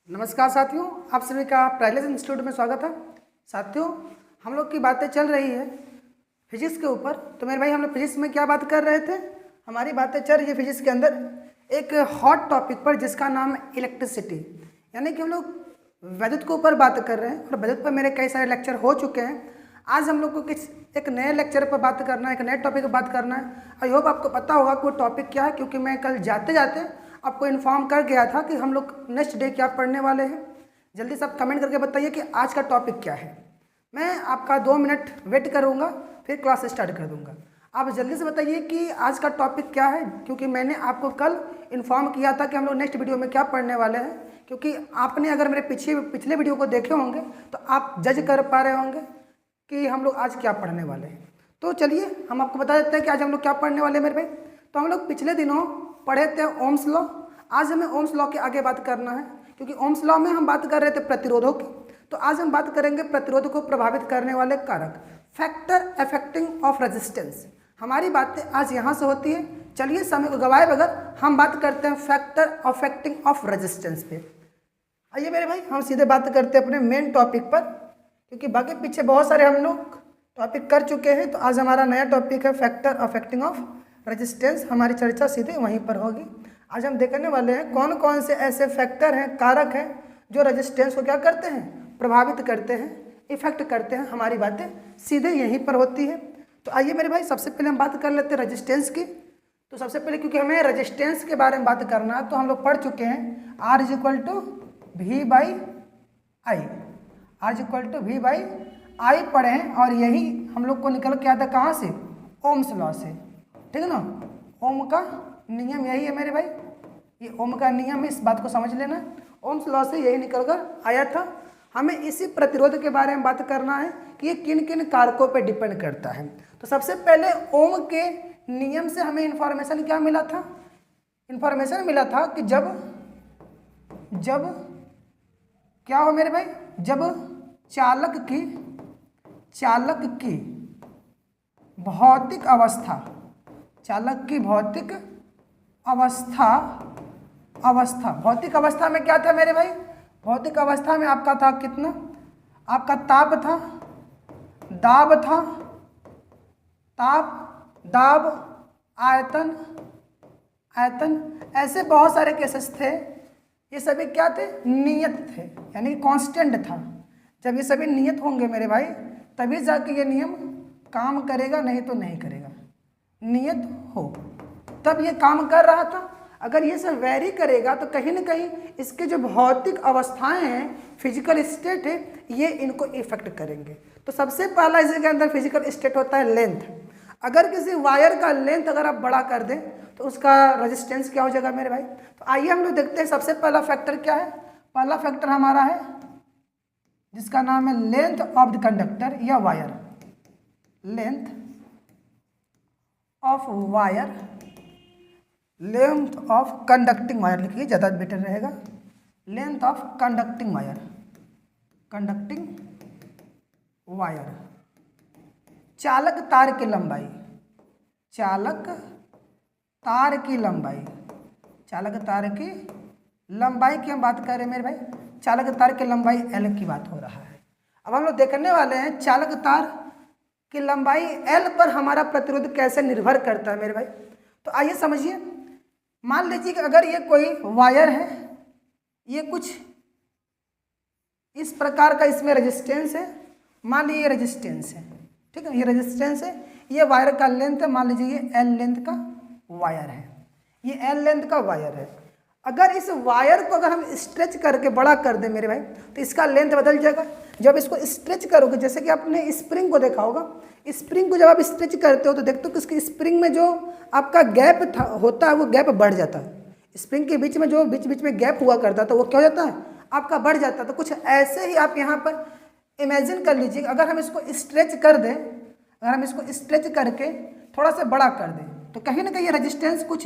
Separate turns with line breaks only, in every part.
नमस्कार साथियों, आप सभी का प्राइलेस इंस्टीट्यूट में स्वागत है। साथियों, हम लोग की बातें चल रही है फिजिक्स के ऊपर। तो मेरे भाई, हम लोग फिजिक्स में क्या बात कर रहे थे? हमारी बातें चल रही है फिजिक्स के अंदर एक हॉट टॉपिक पर जिसका नाम है इलेक्ट्रिसिटी। यानी कि हम लोग विद्युत के ऊपर बात कर रहे हैं और विद्युत पर मेरे कई सारे लेक्चर हो चुके हैं। आज हम लोग को एक नए लेक्चर पर बात करना है, एक नए टॉपिक पर बात करना है। आई होप आपको पता होगा कि वो टॉपिक क्या है, क्योंकि मैं कल जाते जाते आपको इन्फॉर्म कर गया था कि हम लोग नेक्स्ट डे क्या पढ़ने वाले हैं। जल्दी से आप कमेंट करके बताइए कि आज का टॉपिक क्या है। मैं आपका 2 मिनट वेट करूँगा, फिर क्लास स्टार्ट कर दूँगा। आप जल्दी से बताइए कि आज का टॉपिक क्या है, क्योंकि मैंने आपको कल इन्फॉर्म किया था कि हम लोग नेक्स्ट वीडियो में क्या पढ़ने वाले हैं। क्योंकि आपने अगर मेरे पिछले वीडियो को देखे होंगे तो आप जज कर पा रहे होंगे कि हम लोग आज क्या पढ़ने वाले हैं। तो चलिए हम आपको बता देते हैं कि आज हम लोग क्या पढ़ने वाले हैं मेरे भाई। तो हम लोग पिछले दिनों पढ़े थे ओम्स लॉ। आज हमें ओम्स लॉ के आगे बात करना है, क्योंकि ओम्स लॉ में हम बात कर रहे थे प्रतिरोधों की। तो आज हम बात करेंगे प्रतिरोध को प्रभावित करने वाले कारक, फैक्टर अफेक्टिंग ऑफ रेजिस्टेंस। हमारी बातें आज यहाँ से होती है। चलिए समय को गवाए बगैर हम बात करते हैं फैक्टर अफेक्टिंग ऑफ रेजिस्टेंस पे। आइए मेरे भाई, हम सीधे बात करते हैं अपने मेन टॉपिक पर, क्योंकि बाकी पीछे बहुत सारे हम लोग टॉपिक कर चुके हैं। तो आज हमारा नया टॉपिक है फैक्टर अफेक्टिंग ऑफ रेजिस्टेंस। हमारी चर्चा सीधे वहीं पर होगी। आज हम देखने वाले हैं कौन कौन से ऐसे फैक्टर हैं, कारक हैं, जो रेजिस्टेंस को क्या करते हैं, प्रभावित करते हैं, इफेक्ट करते हैं। हमारी बातें सीधे यहीं पर होती है। तो आइए मेरे भाई, सबसे पहले हम बात कर लेते हैं रेजिस्टेंस की। तो सबसे पहले, क्योंकि हमें रेजिस्टेंस के बारे में बात करना है, तो हम लोग पढ़ चुके हैं R is equal to V by I. R is equal to V by I पढ़े हैं, और यही हम लोग को निकल के आता कहाँ से? ओम्स लॉ से। ठीक है ना, ओम का नियम यही है मेरे भाई। ये ओम का नियम है, इस बात को समझ लेना। ओम्स लॉ से यही निकल कर आया था। हमें इसी प्रतिरोध के बारे में बात करना है कि ये किन किन कारकों पे डिपेंड करता है। तो सबसे पहले ओम के नियम से हमें इन्फॉर्मेशन क्या मिला था? इन्फॉर्मेशन मिला था कि जब क्या हो मेरे भाई, जब चालक की भौतिक अवस्था, चालक की भौतिक अवस्था में क्या था मेरे भाई? भौतिक अवस्था में आपका था कितना? आपका ताप था, दाब था, दाब, आयतन, ऐसे बहुत सारे केसेस थे। ये सभी क्या थे? नियत थे, यानी कांस्टेंट था। जब ये सभी नियत होंगे मेरे भाई, तभी जाके ये नियम काम करेगा, नहीं तो नहीं करेगा। नियत हो तब ये काम कर रहा था। अगर ये सब वेरी करेगा तो कहीं ना कहीं इसके जो भौतिक अवस्थाएं हैं, फिजिकल स्टेट है, ये इनको इफेक्ट करेंगे। तो सबसे पहला इसके अंदर फिजिकल स्टेट होता है लेंथ। अगर किसी वायर का लेंथ अगर आप बड़ा कर दें तो उसका रेजिस्टेंस क्या हो जाएगा मेरे भाई? तो आइए हम लोग देखते हैं सबसे पहला फैक्टर क्या है। पहला फैक्टर हमारा है जिसका नाम है लेंथ ऑफ द कंडक्टर या wire. Length of wire, length of conducting wire लिखिए, ज़्यादा बेटर रहेगा। लेंथ ऑफ कंडक्टिंग वायर, चालक तार की लंबाई, चालक तार की लंबाई की हम बात कर रहे हैं मेरे भाई। चालक तार की लंबाई L की बात हो रहा है। अब हम लोग देखने वाले हैं चालक तार की लंबाई L पर हमारा प्रतिरोध कैसे निर्भर करता है मेरे भाई। तो आइए समझिए। मान लीजिए कि अगर ये कोई वायर है, ये कुछ इस प्रकार का इसमें रेजिस्टेंस है। मान लीजिए ये रेजिस्टेंस है, ठीक है, ये रेजिस्टेंस है। ये वायर का लेंथ है, मान लीजिए ये L लेंथ का वायर है, ये L लेंथ का वायर है। अगर इस वायर को अगर हम स्ट्रेच करके बड़ा कर दें मेरे भाई, तो इसका लेंथ बदल जाएगा। जब इसको स्ट्रेच करोगे, जैसे कि आपने स्प्रिंग को देखा होगा, स्प्रिंग को जब आप स्ट्रेच करते हो तो देखते हो कि उसकी स्प्रिंग में जो आपका गैप होता है वो गैप बढ़ जाता है। स्प्रिंग के बीच में जो बीच में गैप हुआ करता था वो क्या हो जाता है? आपका बढ़ जाता है। तो कुछ ऐसे ही आप यहाँ पर इमेजिन कर लीजिए, अगर हम इसको स्ट्रेच कर दें, अगर हम इसको स्ट्रेच करके थोड़ा सा बड़ा कर दें, तो कहीं ना कहीं रेजिस्टेंस कुछ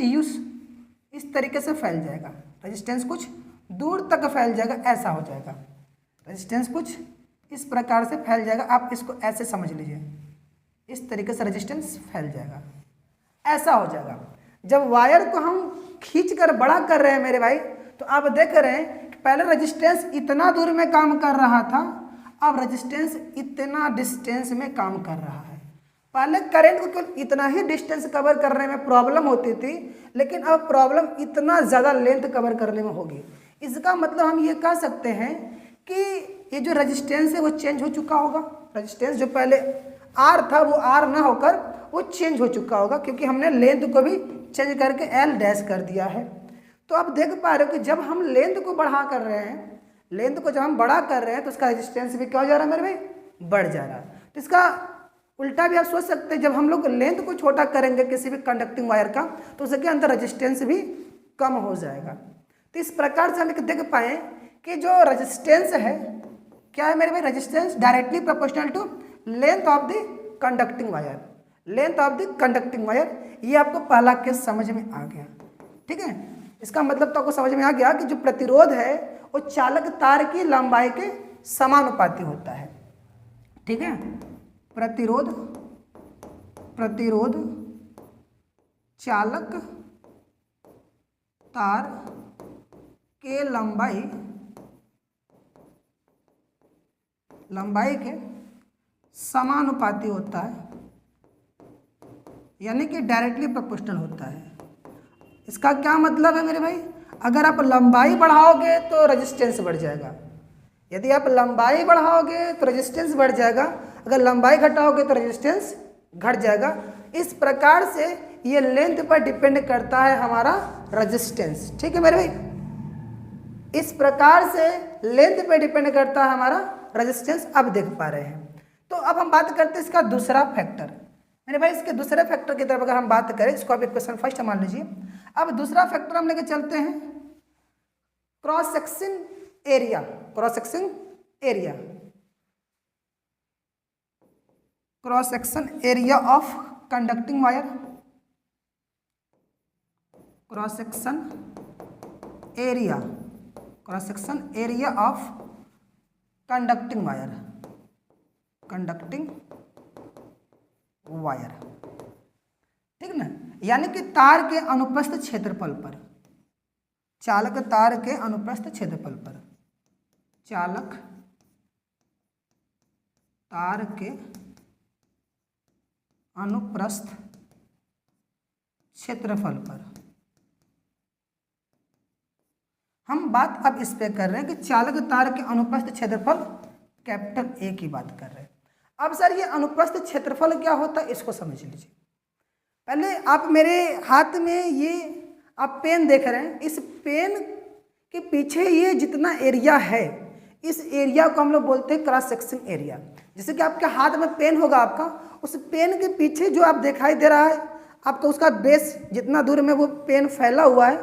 इस तरीके से फैल जाएगा। रेजिस्टेंस कुछ दूर तक फैल जाएगा, ऐसा हो जाएगा। रेजिस्टेंस कुछ इस प्रकार से फैल जाएगा। आप इसको ऐसे समझ लीजिए, इस तरीके से रेजिस्टेंस फैल जाएगा, ऐसा हो जाएगा। जब वायर को हम खींच कर बड़ा कर रहे हैं मेरे भाई, तो आप देख रहे हैं कि पहले रेजिस्टेंस इतना दूर में काम कर रहा था, अब रेजिस्टेंस इतना डिस्टेंस में काम कर रहा है। पहले करंट को केवल इतना ही डिस्टेंस कवर करने में प्रॉब्लम होती थी, लेकिन अब प्रॉब्लम इतना ज़्यादा लेंथ कवर करने में होगी। इसका मतलब हम ये कह सकते हैं कि ये जो रेजिस्टेंस है वो चेंज हो चुका होगा। रेजिस्टेंस जो पहले आर था वो आर ना होकर वो चेंज हो चुका होगा, क्योंकि हमने लेंथ को भी चेंज करके एल डैश कर दिया है। तो आप देख पा रहे हो कि जब हम लेंथ को बढ़ा कर रहे हैं, लेंथ को जब हम बड़ा कर रहे हैं तो उसका रेजिस्टेंस भी क्या हो जा रहा है मेरे भाई, बढ़ जा रहा है। तो इसका उल्टा भी आप सोच सकते हैं, जब हम लोग लेंथ को छोटा करेंगे किसी भी कंडक्टिंग वायर का तो उसके अंदर रेजिस्टेंस भी कम हो जाएगा। तो इस प्रकार से हम देख पाए कि जो रेजिस्टेंस है क्या है मेरे भाई, resistance directly proportional to length of the conducting wire, length of the conducting wire. ये आपको पहला केस समझ में आ गया, ठीक है। इसका मतलब तो आपको समझ में आ गया कि जो प्रतिरोध है वो चालक तार की लंबाई के समानुपाती होता है, ठीक है। प्रतिरोध चालक तार के लंबाई के समानुपाती होता है, यानी कि डायरेक्टली प्रोपोर्शनल होता है। इसका क्या मतलब है मेरे भाई, अगर आप लंबाई बढ़ाओगे तो रेजिस्टेंस बढ़ जाएगा, यदि आप लंबाई बढ़ाओगे तो रेजिस्टेंस बढ़ जाएगा, अगर लंबाई घटाओगे तो रेजिस्टेंस घट जाएगा। इस प्रकार से ये लेंथ पर डिपेंड करता है हमारा रेजिस्टेंस, ठीक है मेरे भाई। इस प्रकार से लेंथ पर डिपेंड करता है हमारा रेजिस्टेंस, अब देख पा रहे हैं। तो अब हम बात करते हैं इसका दूसरा फैक्टर मेरे भाई। इसके दूसरे फैक्टर की तरफ अगर हम बात करें, इसको आप इक्वेशन फर्स्ट मान लीजिए। अब दूसरा फैक्टर हम लेके चलते हैं cross section area, cross section area, cross section area of conducting wire, cross section area, cross section area of conducting wire, conducting wire, ठीक ना। यानी कि तार के अनुप्रस्थ क्षेत्रफल पर, चालक तार के अनुप्रस्थ क्षेत्रफल पर, चालक तार के अनुप्रस्थ क्षेत्रफल पर हम बात अब इस पे कर रहे हैं कि चालक तार के अनुप्रस्थ क्षेत्रफल कैपिटल ए की बात कर रहे हैं। अब सर ये अनुप्रस्थ क्षेत्रफल क्या होता है इसको समझ लीजिए। पहले आप मेरे हाथ में ये आप पेन देख रहे हैं, इस पेन के पीछे ये जितना एरिया है, इस एरिया को हम लोग बोलते हैं क्रॉस सेक्शन एरिया। जैसे कि आपके हाथ में पेन होगा आपका, उस पेन के पीछे जो आप दिखाई दे रहा है आपका, उसका बेस जितना दूर में वो पेन फैला हुआ है,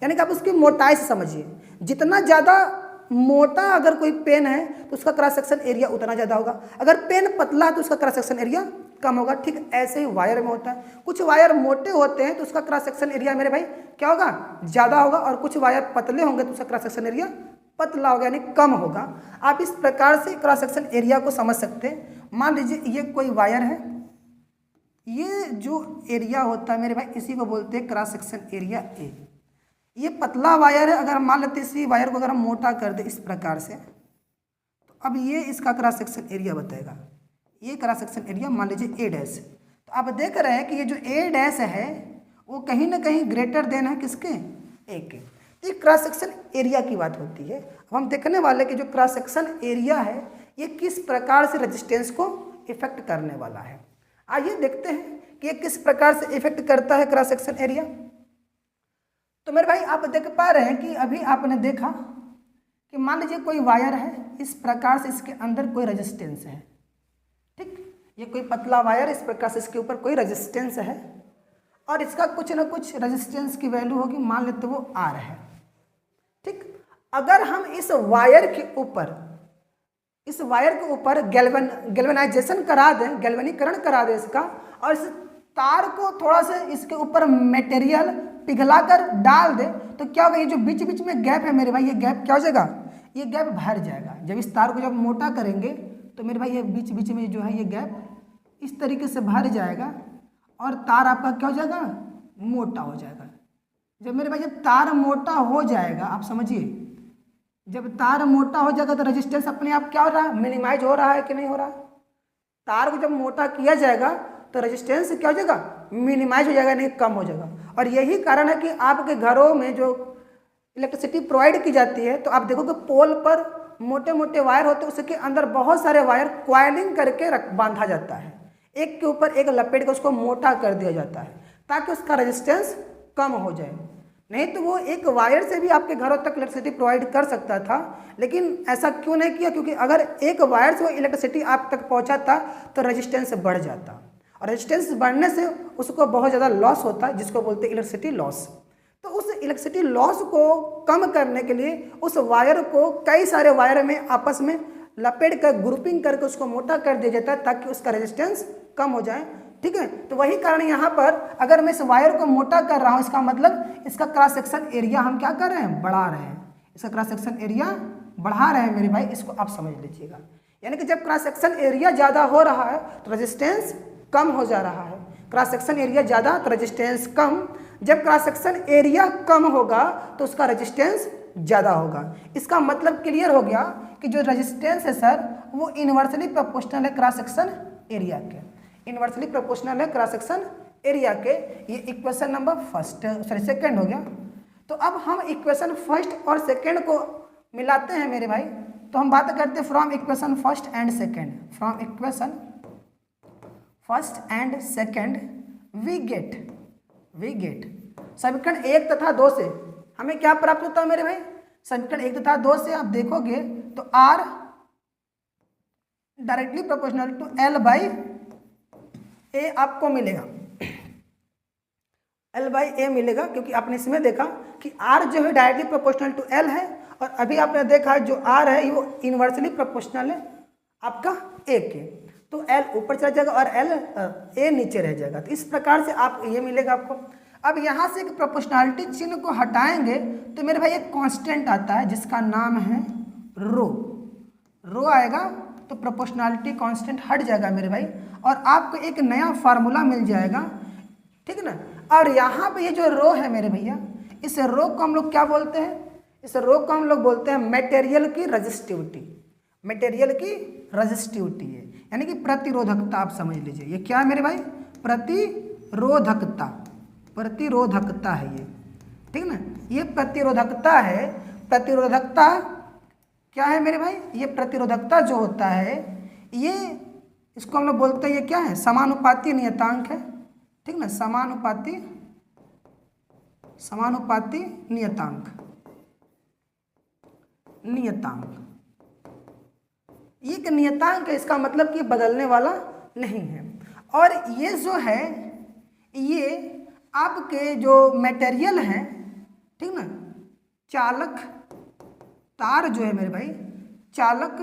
यानी कि आप उसकी मोटाई से समझिए। जितना ज़्यादा मोटा अगर कोई पेन है तो उसका क्रॉस सेक्शन एरिया उतना ज़्यादा होगा, अगर पेन पतला है तो उसका क्रॉस सेक्शन एरिया कम होगा। ठीक ऐसे ही वायर में होता है, कुछ वायर मोटे होते हैं तो उसका क्रॉस सेक्शन एरिया मेरे भाई क्या होगा, ज़्यादा होगा, और कुछ वायर पतले होंगे तो उसका क्रॉस सेक्शन एरिया पतला होगा यानी कम होगा। आप इस प्रकार से क्रॉस सेक्शन एरिया को समझ सकते हैं। मान लीजिए ये कोई वायर है, ये जो एरिया होता है मेरे भाई इसी को बोलते हैं क्रॉस सेक्शन एरिया ए। ये पतला वायर है, अगर मान लेते इसी वायर को अगर हम मोटा कर दे इस प्रकार से, तो अब ये इसका क्रॉस सेक्शन एरिया बताएगा। ये क्रॉस सेक्शन एरिया मान लीजिए ए डैश। तो आप देख रहे हैं कि ये जो ए डैश है वो कहीं ना कहीं ग्रेटर देन है किसके, ए के। तो ये क्रॉस सेक्शन एरिया की बात होती है। अब हम देखने वाले कि जो क्रॉस सेक्शन एरिया है ये किस प्रकार से रेजिस्टेंस को इफेक्ट करने वाला है। आइए देखते हैं कि ये किस प्रकार से इफेक्ट करता है क्रॉस सेक्शन एरिया। तो मेरे भाई आप देख पा रहे हैं कि अभी आपने देखा कि मान लीजिए कोई वायर है, इस प्रकार से इसके अंदर कोई रेजिस्टेंस है। ठीक, ये कोई पतला वायर, इस प्रकार से इसके ऊपर कोई रेजिस्टेंस है और इसका कुछ ना कुछ रेजिस्टेंस की वैल्यू होगी, मान लेते वो आर है। ठीक, अगर हम इस वायर के ऊपर गैल्वेनाइजेशन करा दें, गैल्वेनीकरण करा दें इसका, और इस तार को थोड़ा सा इसके ऊपर मटेरियल पिघलाकर डाल दे तो क्या होगा, ये जो बीच बीच में गैप है मेरे भाई, ये गैप क्या हो जाएगा, ये गैप भर जाएगा। जब इस तार को जब मोटा करेंगे तो मेरे भाई ये बीच बीच में जो है ये गैप इस तरीके से भर जाएगा और तार आपका क्या हो जाएगा, मोटा हो जाएगा। जब मेरे भाई जब तार मोटा हो जाएगा, आप समझिए, जब तार मोटा हो जाएगा तो रेजिस्टेंस अपने आप क्या हो रहा है, मिनिमाइज हो रहा है कि नहीं हो रहा है। तार को जब मोटा किया जाएगा तो रेजिस्टेंस क्या हो जाएगा, मिनिमाइज हो जाएगा, नहीं कम हो जाएगा। और यही कारण है कि आपके घरों में जो इलेक्ट्रिसिटी प्रोवाइड की जाती है तो आप देखोगे पोल पर मोटे मोटे वायर होते हैं, उसके अंदर बहुत सारे वायर क्वाइलिंग करके बांधा जाता है, एक के ऊपर एक लपेट कर उसको मोटा कर दिया जाता है ताकि उसका रेजिस्टेंस कम हो जाए। नहीं तो वो एक वायर से भी आपके घरों तक इलेक्ट्रिसिटी प्रोवाइड कर सकता था, लेकिन ऐसा क्यों नहीं किया, क्योंकि अगर एक वायर से वो इलेक्ट्रिसिटी आप तक पहुंचाता तो रेजिस्टेंस बढ़ जाता, और रेजिस्टेंस बढ़ने से उसको बहुत ज़्यादा लॉस होता है, जिसको बोलते हैं इलेक्ट्रिसिटी लॉस। तो उस इलेक्ट्रिसिटी लॉस को कम करने के लिए उस वायर को कई सारे वायर में आपस में लपेट कर ग्रुपिंग करके उसको मोटा कर दिया जाता है ताकि उसका रेजिस्टेंस कम हो जाए। ठीक है, तो वही कारण यहाँ पर अगर मैं इस वायर को मोटा कर रहा हूँ, इसका मतलब इसका क्रॉस सेक्शन एरिया हम क्या कर रहे हैं, बढ़ा रहे हैं। इसका क्रॉस सेक्शन एरिया बढ़ा रहे हैं मेरे भाई, इसको आप समझ लीजिएगा। यानी कि जब क्रॉस सेक्शन एरिया ज़्यादा हो रहा है तो रेजिस्टेंस कम हो जा रहा है, क्रॉस सेक्शन एरिया ज़्यादा तो रेजिस्टेंस कम। जब क्रॉस सेक्शन एरिया कम होगा तो उसका रेजिस्टेंस ज़्यादा होगा। इसका मतलब क्लियर हो गया कि जो रेजिस्टेंस है सर वो इन्वर्सली प्रोपोर्शनल है क्रॉस सेक्शन एरिया के, इन्वर्सली प्रोपोर्शनल है क्रॉस सेक्शन एरिया के। ये इक्वेशन नंबर सेकंड हो गया। तो अब हम इक्वेशन फर्स्ट और सेकंड को मिलाते हैं मेरे भाई, तो हम बात करते हैं from equation first and second. From equation first and second we get समीकरण 1 तथा 2 से हमें क्या प्राप्त होता है मेरे भाई, समीकरण 1 तथा 2 से आप देखोगे तो R directly proportional to L by A आपको मिलेगा, L बाई ए मिलेगा, क्योंकि आपने इसमें देखा कि R जो है डायरेक्टली प्रोपोर्शनल टू L है, और अभी आपने देखा जो R है वो इन्वर्सली प्रोपोर्शनल है आपका A के, तो L ऊपर चला जाएगा और A नीचे रह जाएगा। तो इस प्रकार से आप ये मिलेगा आपको। अब यहाँ से एक प्रोपोर्शनलिटी चिन्ह को हटाएंगे तो मेरे भाई एक कांस्टेंट आता है जिसका नाम है रो आएगा, तो प्रोपोर्शनलिटी कांस्टेंट हट जाएगा मेरे भाई, और आपको एक नया फार्मूला मिल जाएगा। ठीक है ना। और यहाँ पे ये जो रो है मेरे भैया, इस रो को हम लोग क्या बोलते हैं, इस रो को हम लोग बोलते हैं मटेरियल की रजिस्टिविटी। मटेरियल की रजिस्टिविटी है यानी कि प्रतिरोधकता, आप समझ लीजिए। ये क्या है मेरे भाई, प्रतिरोधकता है ये। ठीक ना, ये प्रतिरोधकता है। प्रतिरोधकता क्या है मेरे भाई, ये प्रतिरोधकता जो होता है ये, इसको हम लोग बोलते हैं ये क्या है, समानुपाती नियतांक है। ठीक ना, समानुपाती नियतांक ये एक नियतांक है, इसका मतलब कि बदलने वाला नहीं है। और ये जो है ये आपके जो मटेरियल हैं, ठीक ना, चालक तार जो है मेरे भाई, चालक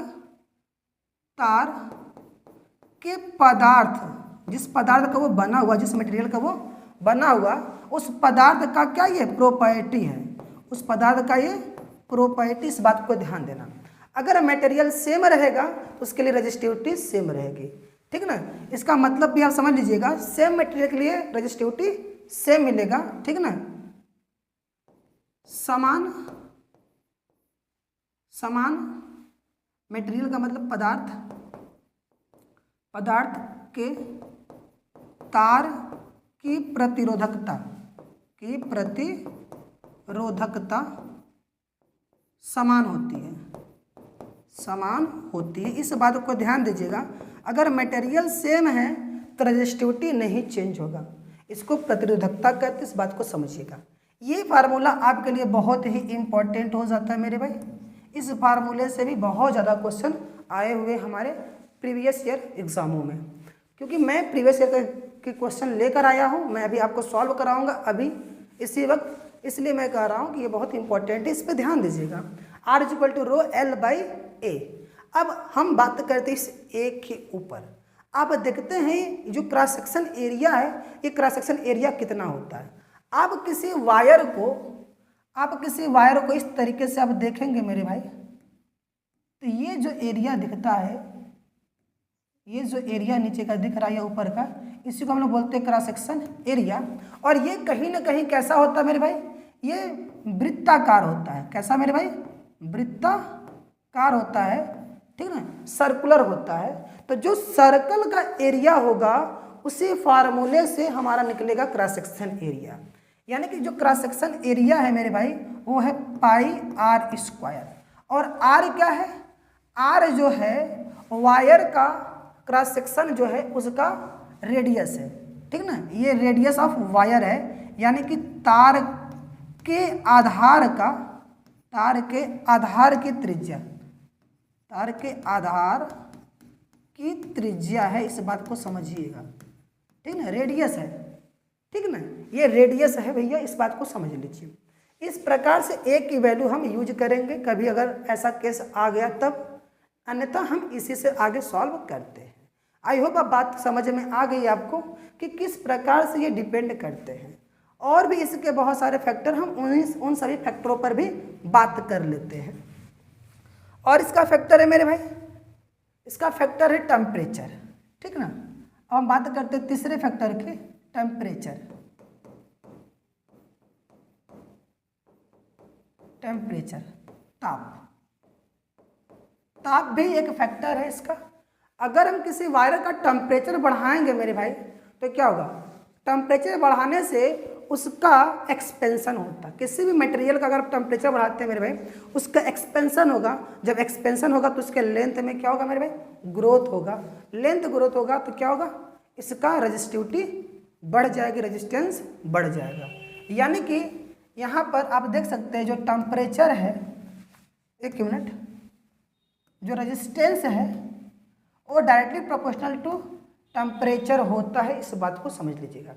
तार के पदार्थ, जिस पदार्थ का वो बना हुआ, जिस मटेरियल का वो बना हुआ, उस पदार्थ का क्या ये प्रॉपर्टी है, उस पदार्थ का ये प्रॉपर्टी, इस बात को ध्यान देना। अगर मटेरियल सेम रहेगा तो उसके लिए रजिस्टिविटी सेम रहेगी। ठीक ना, इसका मतलब भी आप समझ लीजिएगा, सेम मटेरियल के लिए रजिस्टिविटी सेम मिलेगा। ठीक ना, समान मटेरियल का मतलब पदार्थ के तार की प्रतिरोधकता समान होती है। इस बात को ध्यान दीजिएगा, अगर मटेरियल सेम है तो रजिस्टिविटी नहीं चेंज होगा, इसको प्रतिरोधकता कहते हैं, इस बात को समझिएगा। ये फार्मूला आपके लिए बहुत ही इम्पोर्टेंट हो जाता है मेरे भाई। इस फार्मूले से भी बहुत ज़्यादा क्वेश्चन आए हुए हमारे प्रीवियस ईयर एग्जामों में, क्योंकि मैं प्रीवियस ईयर के क्वेश्चन लेकर आया हूँ, मैं अभी आपको सॉल्व कराऊंगा अभी इसी वक्त, इसलिए मैं कह रहा हूँ कि ये बहुत इंपॉर्टेंट है, इस पर ध्यान दीजिएगा। R equal to rho L by A. अब हम बात करते हैं इस ए के ऊपर। आप देखते हैं जो क्रॉस सेक्शन एरिया है, ये क्रॉस सेक्शन एरिया कितना होता है। आप किसी वायर को इस तरीके से आप देखेंगे मेरे भाई, तो ये जो एरिया दिखता है, ये जो एरिया नीचे का दिख रहा है या ऊपर का, इसी को हम लोग बोलते हैं क्रॉस सेक्शन एरिया। और ये कहीं ना कहीं कैसा होता है मेरे भाई, ये वृत्ताकार होता है। कैसा मेरे भाई, वृत्ताकार होता है, ठीक ना, सर्कुलर होता है। तो जो सर्कल का एरिया होगा उसी फार्मूले से हमारा निकलेगा क्रॉस सेक्शन एरिया। यानी कि जो क्रॉस सेक्शन एरिया है मेरे भाई वो है पाई आर स्क्वायर। और आर क्या है? आर जो है वायर का क्रॉस सेक्शन जो है उसका रेडियस है, ठीक ना, ये रेडियस ऑफ वायर है। यानी कि तार के आधार की त्रिज्या, तार के आधार की त्रिज्या है, इस बात को समझिएगा, ठीक ना, रेडियस है, ठीक ना, ये रेडियस है भैया, इस बात को समझ लीजिए। इस प्रकार से ए की वैल्यू हम यूज करेंगे कभी अगर ऐसा केस आ गया तब, अन्यथा हम इसी से आगे सॉल्व करते हैं। आई होप अब बात समझ में आ गई आपको कि किस प्रकार से ये डिपेंड करते हैं। और भी इसके बहुत सारे फैक्टर, हम उन सभी फैक्टरों पर भी बात कर लेते हैं। और इसका फैक्टर है मेरे भाई, इसका फैक्टर है टेम्परेचर, ठीक ना। अब हम बात करते हैं तीसरे फैक्टर के, टेम्परेचर। टेम्परेचर, ताप भी एक फैक्टर है इसका। अगर हम किसी वायर का टेम्परेचर बढ़ाएंगे मेरे भाई तो क्या होगा? टेम्परेचर बढ़ाने से उसका एक्सपेंशन होता है। किसी भी मटेरियल का अगर आप टेम्परेचर बढ़ाते हैं मेरे भाई उसका एक्सपेंशन होगा। जब एक्सपेंशन होगा तो उसके लेंथ में क्या होगा मेरे भाई? ग्रोथ होगा। लेंथ ग्रोथ होगा तो क्या होगा? इसका रेजिस्टिविटी बढ़ जाएगी, रेजिस्टेंस बढ़ जाएगा। यानी कि यहाँ पर आप देख सकते हैं जो टेम्परेचर है, एक मिनट, जो रेजिस्टेंस है वो डायरेक्टली प्रोपोर्शनल टू टेम्परेचर होता है, इस बात को समझ लीजिएगा।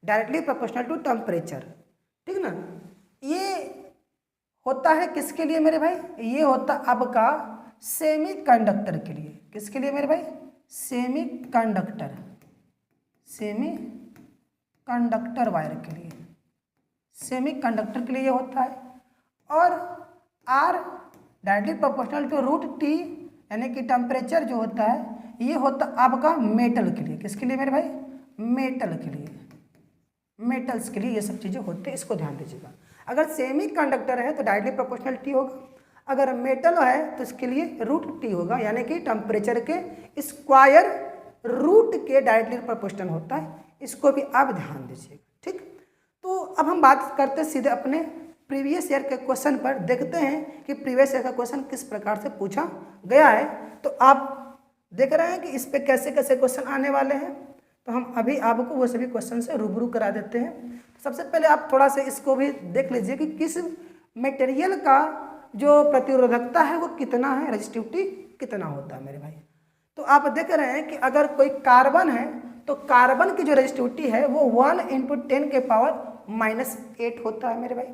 डायरेक्टली प्रोपोर्शनल टू टेम्परेचर, ठीक ना। ये होता है किसके लिए मेरे भाई? ये होता आपका सेमी कंडक्टर के लिए। किसके लिए मेरे भाई? Semi conductor, semi conductor wire के लिए, सेमी कंडक्टर के लिए ये होता है। और R directly proportional to root T, यानी कि टेम्परेचर जो होता है ये होता आपका मेटल के लिए। किसके लिए मेरे भाई? मेटल के लिए, मेटल्स के लिए ये सब चीज़ें होते हैं, इसको ध्यान दीजिएगा। अगर सेमी कंडक्टर है तो डायरेक्टली प्रोपोर्शनल टी होगा, अगर मेटल है तो इसके लिए रूट टी होगा, यानी कि टेम्परेचर के स्क्वायर रूट के डायरेक्टली प्रोपोर्शनल होता है। इसको भी आप ध्यान दीजिएगा, ठीक। तो अब हम बात करते हैं सीधे अपने प्रीवियस ईयर के क्वेश्चन पर, देखते हैं कि प्रीवियस ईयर का क्वेश्चन किस प्रकार से पूछा गया है। तो आप देख रहे हैं कि इस पे कैसे कैसे क्वेश्चन आने वाले हैं। तो हम अभी आपको वो सभी क्वेश्चन से रूबरू करा देते हैं। सबसे पहले आप थोड़ा सा इसको भी देख लीजिए कि किस मटेरियल का जो प्रतिरोधकता है वो कितना है, रेजिस्टिविटी कितना होता है मेरे भाई। तो आप देख रहे हैं कि अगर कोई कार्बन है तो कार्बन की जो रेजिस्टिविटी है वो 1 × 10⁻⁻8 होता है मेरे भाई।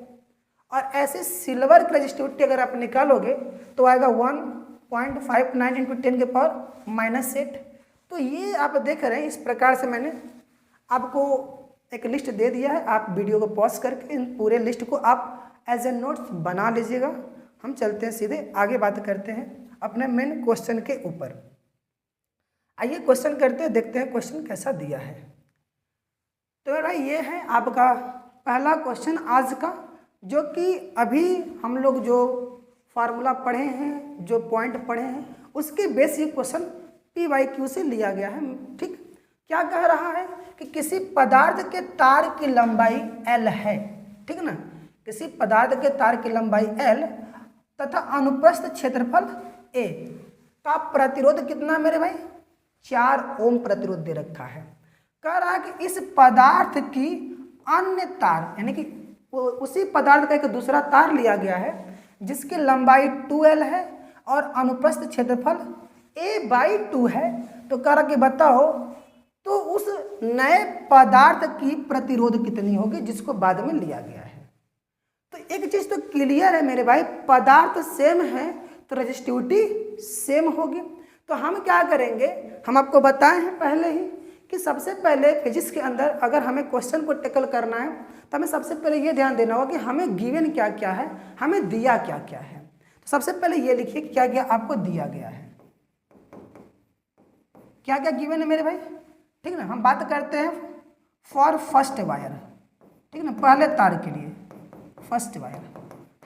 और ऐसे सिल्वर की रेजिस्टिविटी अगर आप निकालोगे तो आएगा 1.59 × 10⁻⁸। तो ये आप देख रहे हैं, इस प्रकार से मैंने आपको एक लिस्ट दे दिया है। आप वीडियो को पॉज करके इन पूरे लिस्ट को आप एज ए नोट्स बना लीजिएगा। हम चलते हैं सीधे आगे, बात करते हैं अपने मेन क्वेश्चन के ऊपर। आइए क्वेश्चन करते हैं, देखते हैं क्वेश्चन कैसा दिया है। तो भाई ये है आपका पहला क्वेश्चन आज का, जो कि अभी हम लोग जो फार्मूला पढ़े हैं, जो पॉइंट पढ़े हैं, उसके बेस ये क्वेश्चन PYQ से लिया गया है, ठीक। क्या कह रहा है कि किसी पदार्थ के तार की लंबाई L है, ठीक ना। किसी पदार्थ के तार की लंबाई L तथा अनुप्रस्थ क्षेत्रफल A का प्रतिरोध कितना मेरे भाई? 4 ओम प्रतिरोध दे रखा है। कह रहा है कि इस पदार्थ की अन्य तार, यानी कि उसी पदार्थ का एक दूसरा तार लिया गया है जिसकी लंबाई 2L है और अनुप्रस्थ क्षेत्रफल A/2 है। तो कह रहा कि बताओ तो उस नए पदार्थ की प्रतिरोध कितनी होगी जिसको बाद में लिया गया है। तो एक चीज तो क्लियर है मेरे भाई, पदार्थ सेम है तो रेजिस्टिविटी सेम होगी। तो हम क्या करेंगे, हम आपको बताए हैं पहले ही कि सबसे पहले फिजिक्स के अंदर अगर हमें क्वेश्चन को टैकल करना है तो हमें सबसे पहले ये ध्यान देना होगा कि हमें गिवन क्या क्या है, हमें दिया क्या क्या है। तो सबसे पहले ये लिखिए क्या क्या आपको दिया गया है, क्या क्या गिवन है मेरे भाई, ठीक ना। हम बात करते हैं फॉर फर्स्ट वायर, ठीक ना, पहले तार के लिए फर्स्ट वायर।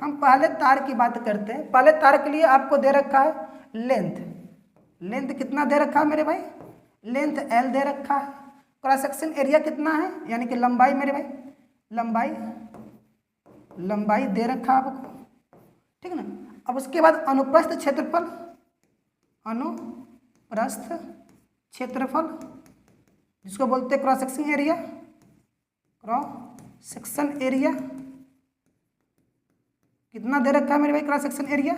हम पहले तार की बात करते हैं। पहले तार के लिए आपको दे रखा है लेंथ। लेंथ कितना दे रखा है मेरे भाई? लेंथ L दे रखा है। क्रॉस सेक्शन एरिया कितना है, यानी कि लंबाई मेरे भाई, लंबाई दे रखा है आपको, ठीक है ना। अब उसके बाद अनुप्रस्थ क्षेत्रफल, अनुप्रस्थ क्षेत्रफल जिसको बोलते हैं cross section area, cross section area कितना दे रखा है मेरे भाई? क्रॉस सेक्शन एरिया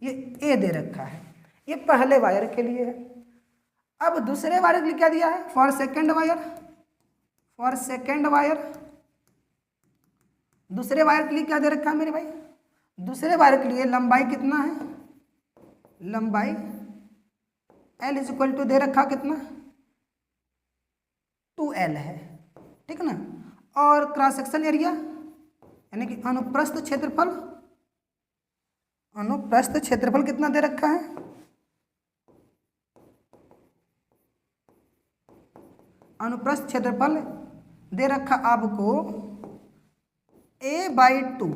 ये A दे रखा है। ये पहले वायर के लिए है। अब दूसरे वायर के लिए क्या दिया है? For second wire, for second wire दूसरे वायर के लिए क्या दे रखा है मेरे भाई? दूसरे वायर के लिए लंबाई कितना है? लंबाई L इज इक्वल टू दे रखा कितना? 2L है, ठीक है ना। और क्रॉस सेक्शन एरिया यानी कि अनुप्रस्थ क्षेत्रफल, अनुप्रस्थ क्षेत्रफल कितना दे रखा है? अनुप्रस्थ क्षेत्रफल दे रखा आपको A/2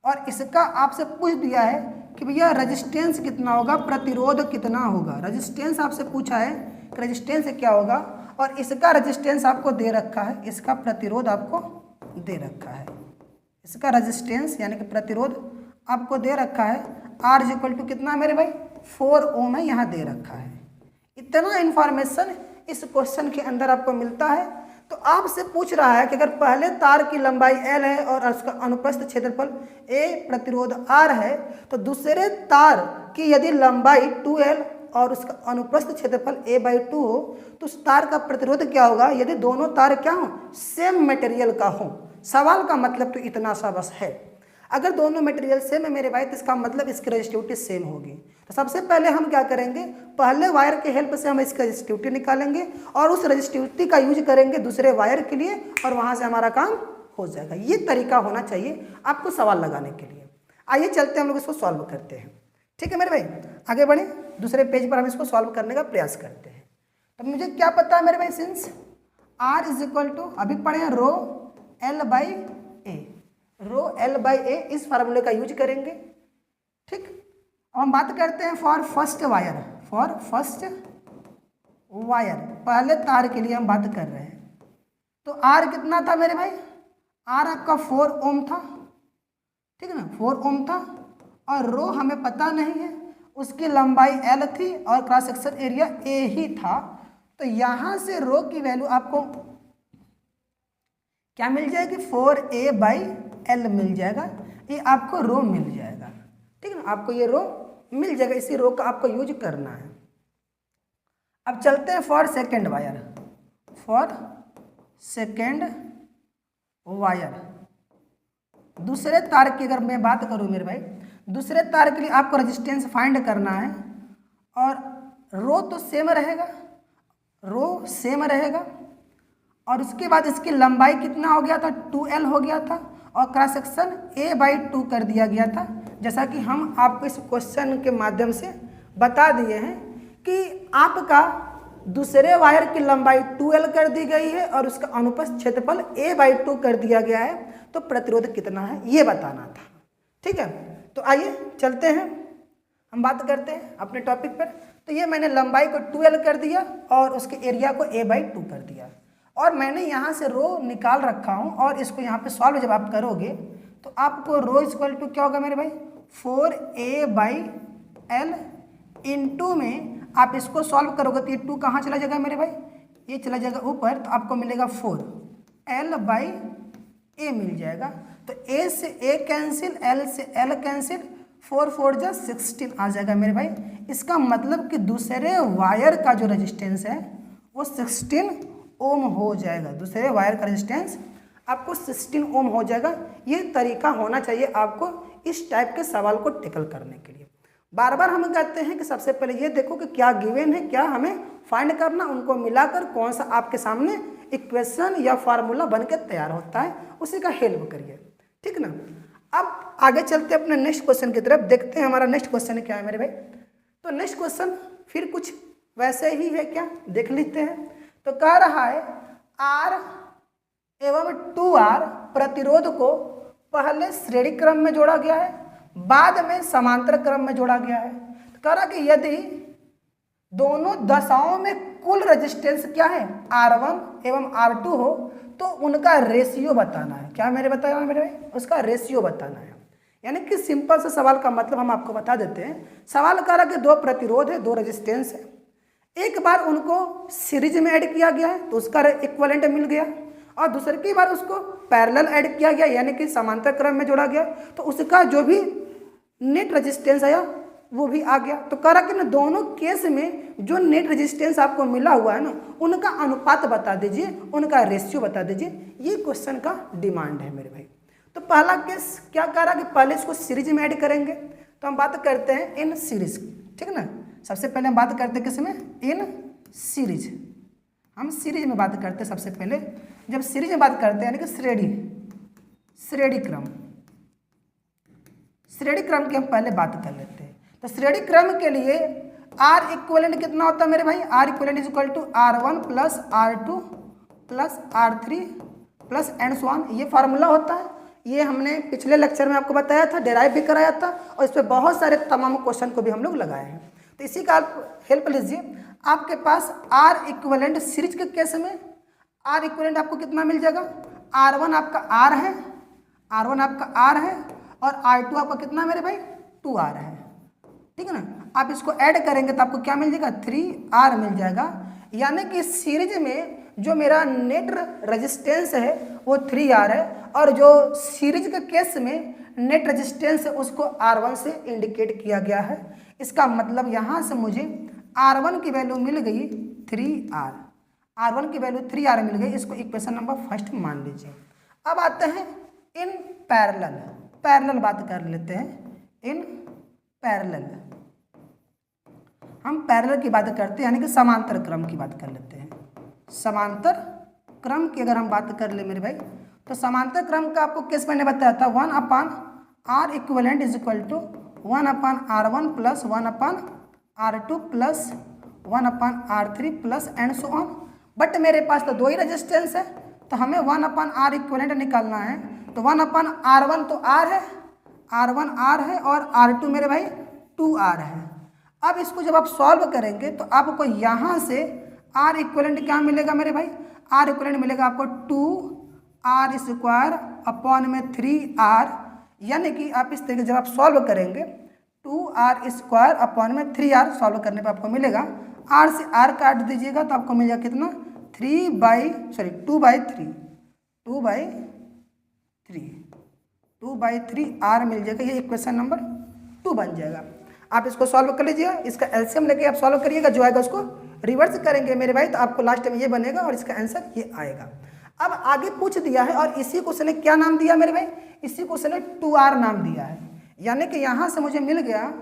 और इसका आपसे पूछ दिया है कि भैया रेजिस्टेंस कितना होगा, प्रतिरोध कितना होगा। रेजिस्टेंस आपसे पूछा है कि रेजिस्टेंस क्या होगा और इसका रेजिस्टेंस आपको दे रखा है, इसका प्रतिरोध आपको दे रखा है। इसका रेजिस्टेंस यानी कि प्रतिरोध आपको दे रखा है R इज इक्वल टू कितना मेरे भाई? 4 ओम है, यहाँ दे रखा है। इतना इंफॉर्मेशन इस क्वेश्चन के अंदर आपको मिलता है। तो आपसे पूछ रहा है कि अगर पहले तार की लंबाई L है और उसका अनुप्रस्थ क्षेत्रफल A, प्रतिरोध R है, तो दूसरे तार की यदि लंबाई 2L और उसका अनुप्रस्थ क्षेत्रफल A/2 हो तो उस तार का प्रतिरोध क्या होगा यदि दोनों तार क्या हो? सेम मटेरियल का हो। सवाल का मतलब तो इतना सा बस है। अगर दोनों मटेरियल सेम है मेरे भाई तो इसका मतलब इसकी रेजिस्टिविटी सेम होगी। तो सबसे पहले हम क्या करेंगे? पहले वायर के हेल्प से हम इसकी रेजिस्टिविटी निकालेंगे और उस रेजिस्टिविटी का यूज करेंगे दूसरे वायर के लिए और वहां से हमारा काम हो जाएगा। ये तरीका होना चाहिए आपको सवाल लगाने के लिए। आइए चलते हम लोग इसको सॉल्व करते हैं, ठीक है मेरे भाई। आगे बढ़े, दूसरे पेज पर हम इसको सॉल्व करने का प्रयास करते हैं। तो मुझे क्या पता है मेरे भाई? Since R is equal to, अभी पढ़े रो L/A, रो L/A इस फार्मूले का यूज करेंगे, ठीक। अब हम बात करते हैं for first wire, for first wire पहले तार के लिए हम बात कर रहे हैं। तो R कितना था मेरे भाई? R आपका 4 ओम था, ठीक है ना, 4 ओम था। और रो हमें पता नहीं है, उसकी लंबाई L थी और क्रॉस सेक्शन एरिया A ही था। तो यहाँ से रो की वैल्यू आपको क्या मिल जाएगी? 4A/L मिल जाएगा। ये आपको रो मिल जाएगा, ठीक है ना, आपको ये रो मिल जाएगा। इसी रो का आपको यूज करना है। अब चलते हैं for second wire, for second wire दूसरे तार की अगर मैं बात करूं मेरे भाई, दूसरे तार के लिए आपको रेजिस्टेंस फाइंड करना है और रो तो सेम रहेगा, रो सेम रहेगा। और उसके बाद इसकी लंबाई कितना हो गया था? 2L हो गया था और क्रॉस सेक्शन A/2 कर दिया गया था। जैसा कि हम आपको इस क्वेश्चन के माध्यम से बता दिए हैं कि आपका दूसरे वायर की लंबाई 2L कर दी गई है और उसका अनुप्रस्थ क्षेत्रफल A/2 कर दिया गया है, तो प्रतिरोध कितना है ये बताना था, ठीक है। तो आइए चलते हैं, हम बात करते हैं अपने टॉपिक पर। तो ये मैंने लंबाई को 2L कर दिया और उसके एरिया को A/2 कर दिया और मैंने यहाँ से रो निकाल रखा हूँ और इसको यहाँ पे सॉल्व जब आप करोगे तो आपको रो इक्वल टू क्या होगा मेरे भाई? 4A/L इंटू में आप इसको सॉल्व करोगे तो ये 2 कहाँ चला जाएगा मेरे भाई? ये चला जाएगा ऊपर, तो आपको मिलेगा 4L/A मिल जाएगा। तो A से A कैंसिल, L से L कैंसिल, 4 4 जा 16 आ जाएगा मेरे भाई। इसका मतलब कि दूसरे वायर का जो रेजिस्टेंस है वो 16 ओम हो जाएगा। दूसरे वायर का रेजिस्टेंस आपको 16 ओम हो जाएगा। ये तरीका होना चाहिए आपको इस टाइप के सवाल को टैकल करने के लिए। बार बार हम कहते हैं कि सबसे पहले ये देखो कि क्या गिवन है, क्या हमें फाइंड करना, उनको मिलाकर कौन सा आपके सामने इक्वेशन या फार्मूला बन के तैयार होता है, उसी का हेल्प करिए, ठीक ना। अब आगे चलते अपने नेक्स्ट क्वेश्चन की तरफ, देखते हैं हमारा नेक्स्ट क्वेश्चन क्या है मेरे भाई। तो नेक्स्ट क्वेश्चन फिर कुछ वैसे ही है, क्या देख लेते हैं। तो कह रहा है R एवं 2R प्रतिरोध को पहले श्रेणी क्रम में जोड़ा गया है, बाद में समांतर क्रम में जोड़ा गया है। तो कह रहा कि यदि दोनों दशाओं में कुल रेजिस्टेंस क्या है R1 एवं R2 हो तो उनका रेशियो बताना है। क्या मेरे बताया मेरे भाई, उसका रेशियो बताना है। यानी कि सिंपल से सवाल का मतलब हम आपको बता देते हैं। सवाल कह रहा कि दो प्रतिरोध है, दो रेजिस्टेंस है, एक बार उनको सीरीज में ऐड किया गया है तो उसका इक्विवेलेंट मिल गया, और दूसरी की बार उसको पैरेलल ऐड किया गया यानी कि समांतर क्रम में जोड़ा गया तो उसका जो भी नेट रेजिस्टेंस आया वो भी आ गया। तो कह रहा कि ना दोनों केस में जो नेट रेजिस्टेंस आपको मिला हुआ है ना उनका अनुपात बता दीजिए, उनका रेशियो बता दीजिए। ये क्वेश्चन का डिमांड है मेरे भाई। तो पहला केस क्या कह रहा कि पहले इसको सीरीज में ऐड करेंगे, तो हम बात करते हैं इन सीरीज, ठीक है ना। सबसे पहले हम बात करते हैं किस में, इन सीरीज। हम सीरीज में बात करते हैं सबसे पहले। जब सीरीज में बात करते हैं यानी कि श्रेणी क्रम की हम पहले बात कर लेते हैं। तो श्रेणी क्रम के लिए आर इक्विवेलेंट कितना होता है मेरे भाई, R equivalent is equal to R1 plus R2 plus R3 plus and so on. ये फार्मूला होता है, ये हमने पिछले लेक्चर में आपको बताया था, डेराइव भी कराया था, और इस पर बहुत सारे तमाम क्वेश्चन को भी हम लोग लगाए हैं। तो इसी का आप हेल्प लीजिए। आपके पास आर इक्विवेलेंट सीरीज के केस में आर इक्विवेलेंट आपको कितना मिल जाएगा, R1 आपका R है, R1 आपका R है, और R2 आपका कितना मेरे भाई 2R है, ठीक है ना। आप इसको ऐड करेंगे तो आपको क्या मिल जाएगा 3R मिल जाएगा। यानी कि सीरीज में जो मेरा नेट रेजिस्टेंस है वो 3R है, और जो सीरीज के केस में नेट रेजिस्टेंस है उसको R1 से इंडिकेट किया गया है। इसका मतलब यहाँ से मुझे R1 की वैल्यू मिल गई 3R, R1 की वैल्यू 3R मिल गई। इसको इक्वेशन नंबर फर्स्ट मान लीजिए। अब आते हैं इन पैरेलल बात कर लेते हैं। इन पैरेलल हम पैरेलल की बात करते हैं यानी कि समांतर क्रम की बात कर लेते हैं। समांतर क्रम की अगर हम बात कर ले मेरे भाई, तो समांतर क्रम का आपको केस मैंने बताया था 1/R equivalent is equal to 1/R1 plus 1/R2 plus 1/R3 plus and so on. But मेरे पास तो दो ही रेजिस्टेंस है तो हमें 1/R इक्विवेलेंट निकालना है। तो 1/R1 तो R है, R1 R है, और R2 मेरे भाई 2R है। अब इसको जब आप सॉल्व करेंगे तो आपको यहाँ से R इक्विवेलेंट क्या मिलेगा मेरे भाई, R इक्विवेलेंट मिलेगा आपको 2R स्क्वायर अपॉन में 3R। यानी कि आप इस तरीके जब आप सॉल्व करेंगे 2R स्क्वायर अपॉन में 3R सॉल्व करने पे आपको मिलेगा, R से R काट दीजिएगा तो आपको मिलेगा कितना 2/3 R मिल जाएगा। ये इक्वेशन नंबर 2 बन जाएगा। आप इसको सॉल्व कर लीजिएगा, इसका एलसीएम लेके आप सॉल्व करिएगा, जो आएगा उसको रिवर्स करेंगे मेरे भाई, तो आपको लास्ट में ये बनेगा और इसका आंसर ये आएगा। अब आगे पूछ दिया है और इसी को उसने क्या नाम दिया मेरे भाई, इसी को उसने 2R नाम दिया है। यानी कि यहाँ से मुझे मिल गया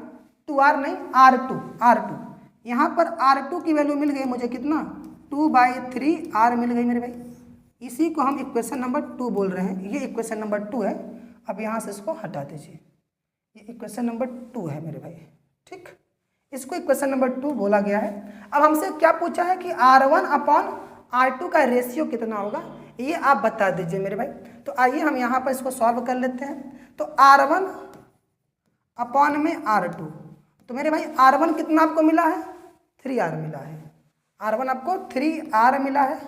2R नहीं R2। यहाँ पर R2 की वैल्यू मिल गई मुझे कितना 2/3R मिल गई मेरे भाई। इसी को हम इक्वेशन नंबर 2 बोल रहे हैं। ये इक्वेशन नंबर 2 है। अब यहाँ से इसको हटा दीजिए, ये इक्वेशन नंबर 2 है मेरे भाई, ठीक। इसको इक्वेशन नंबर 2 बोला गया है। अब हमसे क्या पूछा है कि R1/R2 का रेशियो कितना होगा, ये आप बता दीजिए मेरे भाई। तो आइए हम यहाँ पर इसको सॉल्व कर लेते हैं। तो R1/R2, तो मेरे भाई R1 कितना आपको मिला है 3R मिला है, R1 आपको 3R मिला है।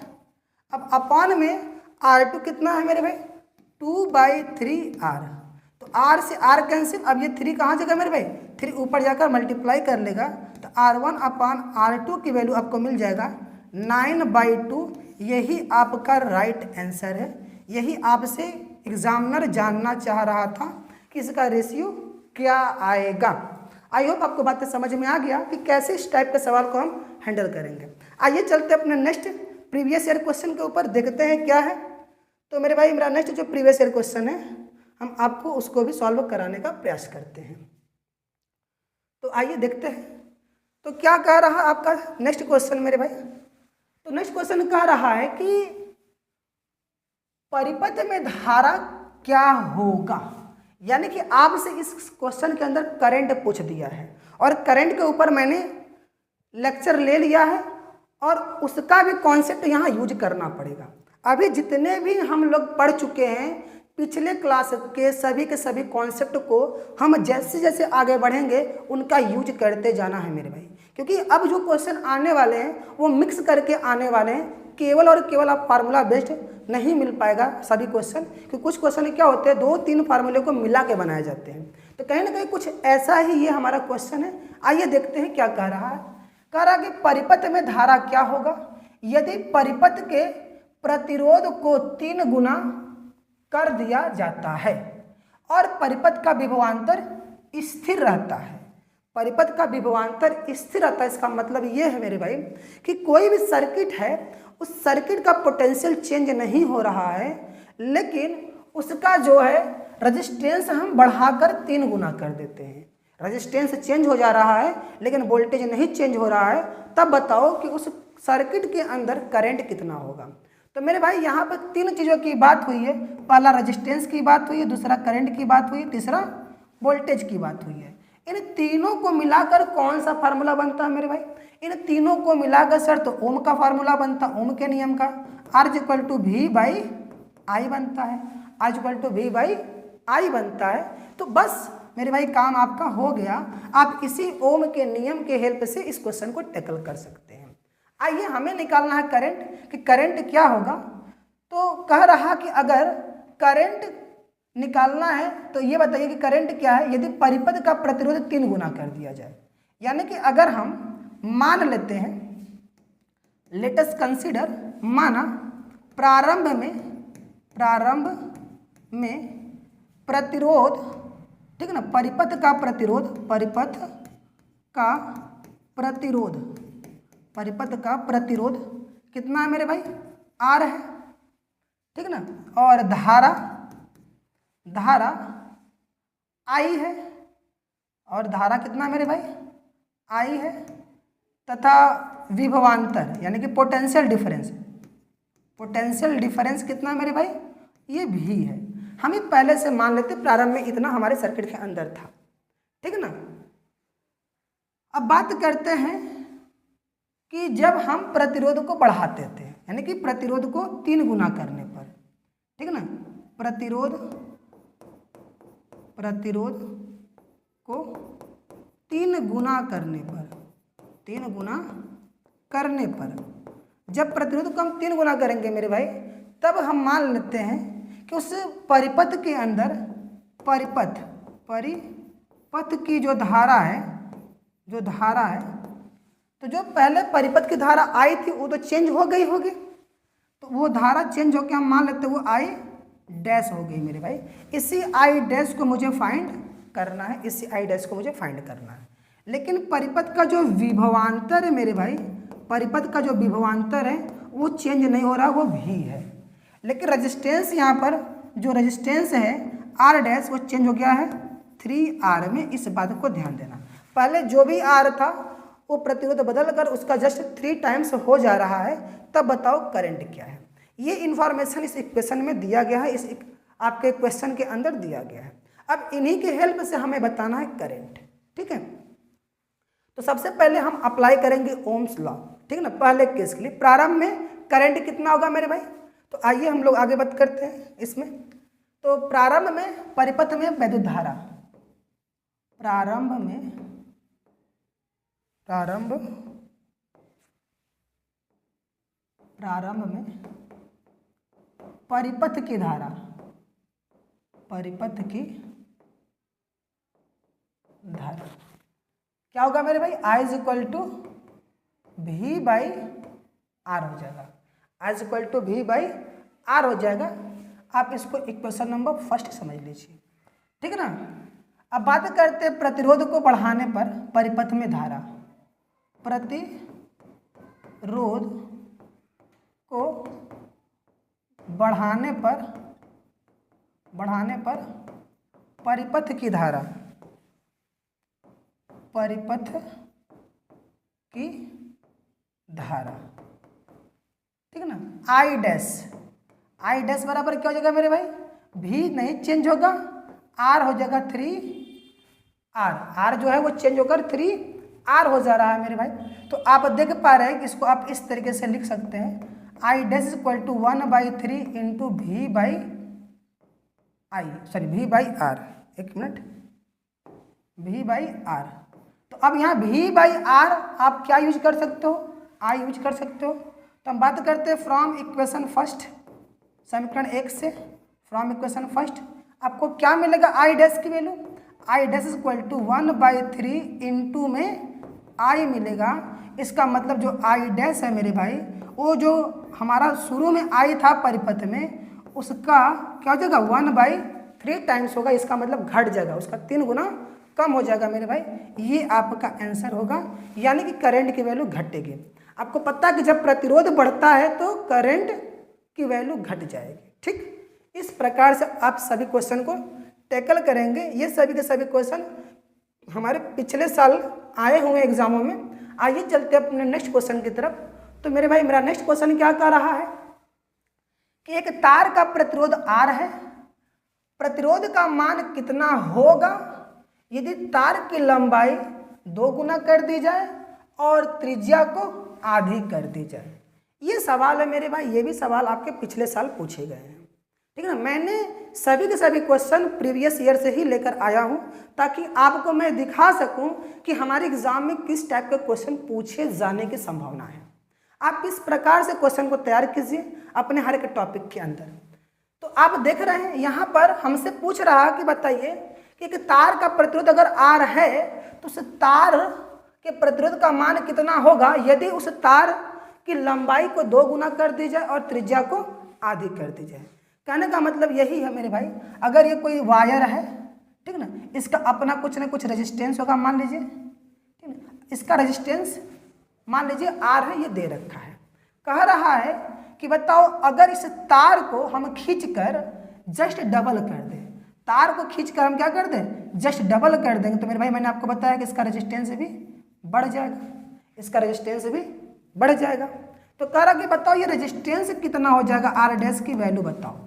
अब अपॉन में R2 कितना है मेरे भाई 2/3R। तो R से R कैंसिल, अब ये 3 कहाँ जाएगा मेरे भाई 3 ऊपर जाकर मल्टीप्लाई कर लेगा, तो R1/R2 की वैल्यू आपको मिल जाएगा 9/2। यही आपका राइट आंसर है। यही आपसे एग्जामिनर जानना चाह रहा था कि इसका रेशियो क्या आएगा। आई होप आपको बातें समझ में आ गया कि कैसे इस टाइप के सवाल को हम हैंडल करेंगे। आइए चलते अपने नेक्स्ट प्रीवियस ईयर क्वेश्चन के ऊपर, देखते हैं क्या है। तो मेरे भाई मेरा नेक्स्ट जो प्रीवियस ईयर क्वेश्चन है हम आपको उसको भी सॉल्व कराने का प्रयास करते हैं। तो आइए देखते हैं तो क्या कह रहा आपका नेक्स्ट क्वेश्चन मेरे भाई। तो नेक्स्ट क्वेश्चन कह रहा है कि परिपथ में धारा क्या होगा। यानी कि आपसे इस क्वेश्चन के अंदर करंट पूछ दिया है और करंट के ऊपर मैंने लेक्चर ले लिया है और उसका भी कॉन्सेप्ट यहाँ यूज करना पड़ेगा। अभी जितने भी हम लोग पढ़ चुके हैं पिछले क्लास के सभी कॉन्सेप्ट को हम जैसे जैसे आगे बढ़ेंगे उनका यूज करते जाना है मेरे भाई, क्योंकि अब जो क्वेश्चन आने वाले हैं वो मिक्स करके आने वाले हैं। केवल और केवल आप फार्मूला बेस्ड नहीं मिल पाएगा सभी क्वेश्चन, क्योंकि कुछ क्वेश्चन क्या होते हैं 2-3 फार्मूले को मिला के बनाए जाते हैं। तो कहीं ना कहीं कुछ ऐसा ही ये हमारा क्वेश्चन है। आइए देखते हैं क्या कह रहा है। कह रहा है कि परिपथ में धारा क्या होगा यदि परिपथ के प्रतिरोध को 3 गुना कर दिया जाता है और परिपथ का विभवांतर स्थिर रहता है। परिपथ का विभवांतर स्थिर रहता है, इसका मतलब ये है मेरे भाई कि कोई भी सर्किट है उस सर्किट का पोटेंशियल चेंज नहीं हो रहा है, लेकिन उसका जो है रेजिस्टेंस हम बढ़ाकर 3 गुना कर देते हैं। रेजिस्टेंस चेंज हो जा रहा है लेकिन वोल्टेज नहीं चेंज हो रहा है, तब बताओ कि उस सर्किट के अंदर करंट कितना होगा। तो मेरे भाई यहाँ पर 3 चीज़ों की बात हुई है। पहला रेजिस्टेंस की बात हुई है, दूसरा करंट की बात हुई है, तीसरा वोल्टेज की बात हुई है। इन तीनों को मिलाकर कौन सा फार्मूला बनता है मेरे भाई? इन तीनों को मिलाकर सर तो ओम का फार्मूला बनता, ओम के नियम का R=V/I बनता है, R=V/I बनता है। तो बस मेरे भाई काम आपका हो गया। आप इसी ओम के नियम के हेल्प से इस क्वेश्चन को टैकल कर सकते हैं। आइए हमें निकालना है करंट, कि करंट क्या होगा। तो कह रहा कि अगर करंट निकालना है तो ये बताइए कि करंट क्या है यदि परिपथ का प्रतिरोध 3 गुना कर दिया जाए। यानी कि अगर हम मान लेते हैं, लेट अस कंसीडर, माना प्रारंभ में प्रतिरोध, ठीक है ना, परिपथ का प्रतिरोध कितना है मेरे भाई? R है, ठीक ना। और धारा I है, और धारा कितना मेरे भाई? I है, तथा विभवांतर यानी कि पोटेंशियल डिफरेंस कितना मेरे भाई? ये V है। हम ही पहले से मान लेते प्रारंभ में इतना हमारे सर्किट के अंदर था, ठीक है ना। अब बात करते हैं कि जब हम प्रतिरोध को बढ़ाते थे, यानी कि प्रतिरोध को 3 गुना करने पर, ठीक है ना, प्रतिरोध को 3 गुना करने पर जब प्रतिरोध को हम 3 गुना करेंगे मेरे भाई, तब हम मान लेते हैं कि उस परिपथ के अंदर परिपथ की जो धारा है, तो जो पहले परिपथ की धारा आई थी वो तो चेंज हो गई होगी, तो वो धारा चेंज होकर हम मान लेते हैं वो I डैश हो गई मेरे भाई। इसी I डैश को मुझे फाइंड करना है, लेकिन परिपथ का जो विभवांतर है मेरे भाई, परिपथ का जो विभवांतर है वो चेंज नहीं हो रहा, वो V है। लेकिन रेजिस्टेंस, यहाँ पर जो रेजिस्टेंस है R डैश वो चेंज हो गया है 3R में। इस बात को ध्यान देना, पहले जो भी R था वो प्रतिरोध बदल कर उसका जस्ट 3 टाइम्स हो जा रहा है। तब बताओ करंट क्या है। ये इन्फॉर्मेशन इस इक्वेशन में दिया गया है, इस आपके क्वेश्चन के अंदर दिया गया है। अब इन्हीं के हेल्प से हमें बताना है करंट, ठीक है। तो सबसे पहले हम अप्लाई करेंगे ओम्स लॉ, ठीक है ना। पहले केस के लिए प्रारंभ में करंट कितना होगा मेरे भाई? तो आइए हम लोग आगे बात करते हैं इसमें। तो प्रारंभ में परिपथ में वैद्युत धारा, प्रारंभ में परिपथ की धारा क्या होगा मेरे भाई? I=V/R हो जाएगा, I=V/R हो जाएगा। आप इसको इक्वेशन नंबर 1 समझ लीजिए, ठीक है ना। अब बात करते हैं प्रतिरोध को बढ़ाने पर परिपथ में धारा, प्रतिरोध को बढ़ाने पर परिपथ की धारा, ठीक है ना। I डैश बराबर क्या हो जाएगा मेरे भाई? V नहीं चेंज होगा, R हो जाएगा 3R जो है वो चेंज होकर 3R हो जा रहा है मेरे भाई। तो आप देख पा रहे हैं कि इसको आप इस तरीके से लिख सकते हैं, I dash = 1/3 × V by R, एक मिनट, वी बाई आर। तो अब यहाँ वी बाई आर आप क्या यूज कर सकते हो, आई यूज कर सकते हो। तो हम बात करते हैं फ्रॉम इक्वेशन फर्स्ट, समीकरण 1 से, फ्रॉम इक्वेशन फर्स्ट आपको क्या मिलेगा, आई डैश की value, I dash is equal to 1/3 into में आई मिलेगा। इसका मतलब जो आई डैश है मेरे भाई, वो जो हमारा शुरू में आई था परिपथ में, उसका क्या हो जाएगा 1/3 टाइम्स होगा। इसका मतलब घट जाएगा, उसका 3 गुना कम हो जाएगा मेरे भाई। ये आपका आंसर होगा, यानी कि करंट की वैल्यू घटेगी। आपको पता है कि जब प्रतिरोध बढ़ता है तो करंट की वैल्यू घट जाएगी। ठीक, इस प्रकार से आप सभी क्वेश्चन को टैकल करेंगे। ये सभी के सभी क्वेश्चन हमारे पिछले साल आए हुए एग्जामों में। आइए चलते हैं अपने नेक्स्ट क्वेश्चन की तरफ। तो मेरे भाई मेरा नेक्स्ट क्वेश्चन क्या कह रहा है कि एक तार का प्रतिरोध R है, प्रतिरोध का मान कितना होगा यदि तार की लंबाई 2 गुना कर दी जाए और त्रिज्या को आधी कर दी जाए। ये सवाल है मेरे भाई, ये भी सवाल आपके पिछले साल पूछे गए हैं। ठीक है ना, मैंने सभी के सभी क्वेश्चन प्रीवियस ईयर से ही लेकर आया हूं ताकि आपको मैं दिखा सकूं कि हमारे एग्जाम में किस टाइप के क्वेश्चन पूछे जाने की संभावना है। आप इस प्रकार से क्वेश्चन को तैयार कीजिए अपने हर एक टॉपिक के अंदर। तो आप देख रहे हैं यहाँ पर हमसे पूछ रहा कि बताइए कि एक तार का प्रतिरोध अगर R है तो उस तार के प्रतिरोध का मान कितना होगा यदि उस तार की लंबाई को 2 गुना कर दी जाए और त्रिज्या को आधी कर दी जाए। कहने का मतलब यही है मेरे भाई, अगर ये कोई वायर है, ठीक ना, इसका अपना कुछ ना कुछ रेजिस्टेंस होगा, मान लीजिए, ठीक ना, इसका रेजिस्टेंस मान लीजिए R है, ये दे रखा है। कह रहा है कि बताओ अगर इस तार को हम खींचकर जस्ट डबल कर दें, तार को खींचकर हम क्या कर दें, जस्ट डबल कर देंगे, तो मेरे भाई मैंने आपको बताया कि इसका रेजिस्टेंस भी बढ़ जाएगा, इसका रेजिस्टेंस भी बढ़ जाएगा। तो कह रहा कि बताओ ये रेजिस्टेंस कितना हो जाएगा, R डैश की वैल्यू बताओ।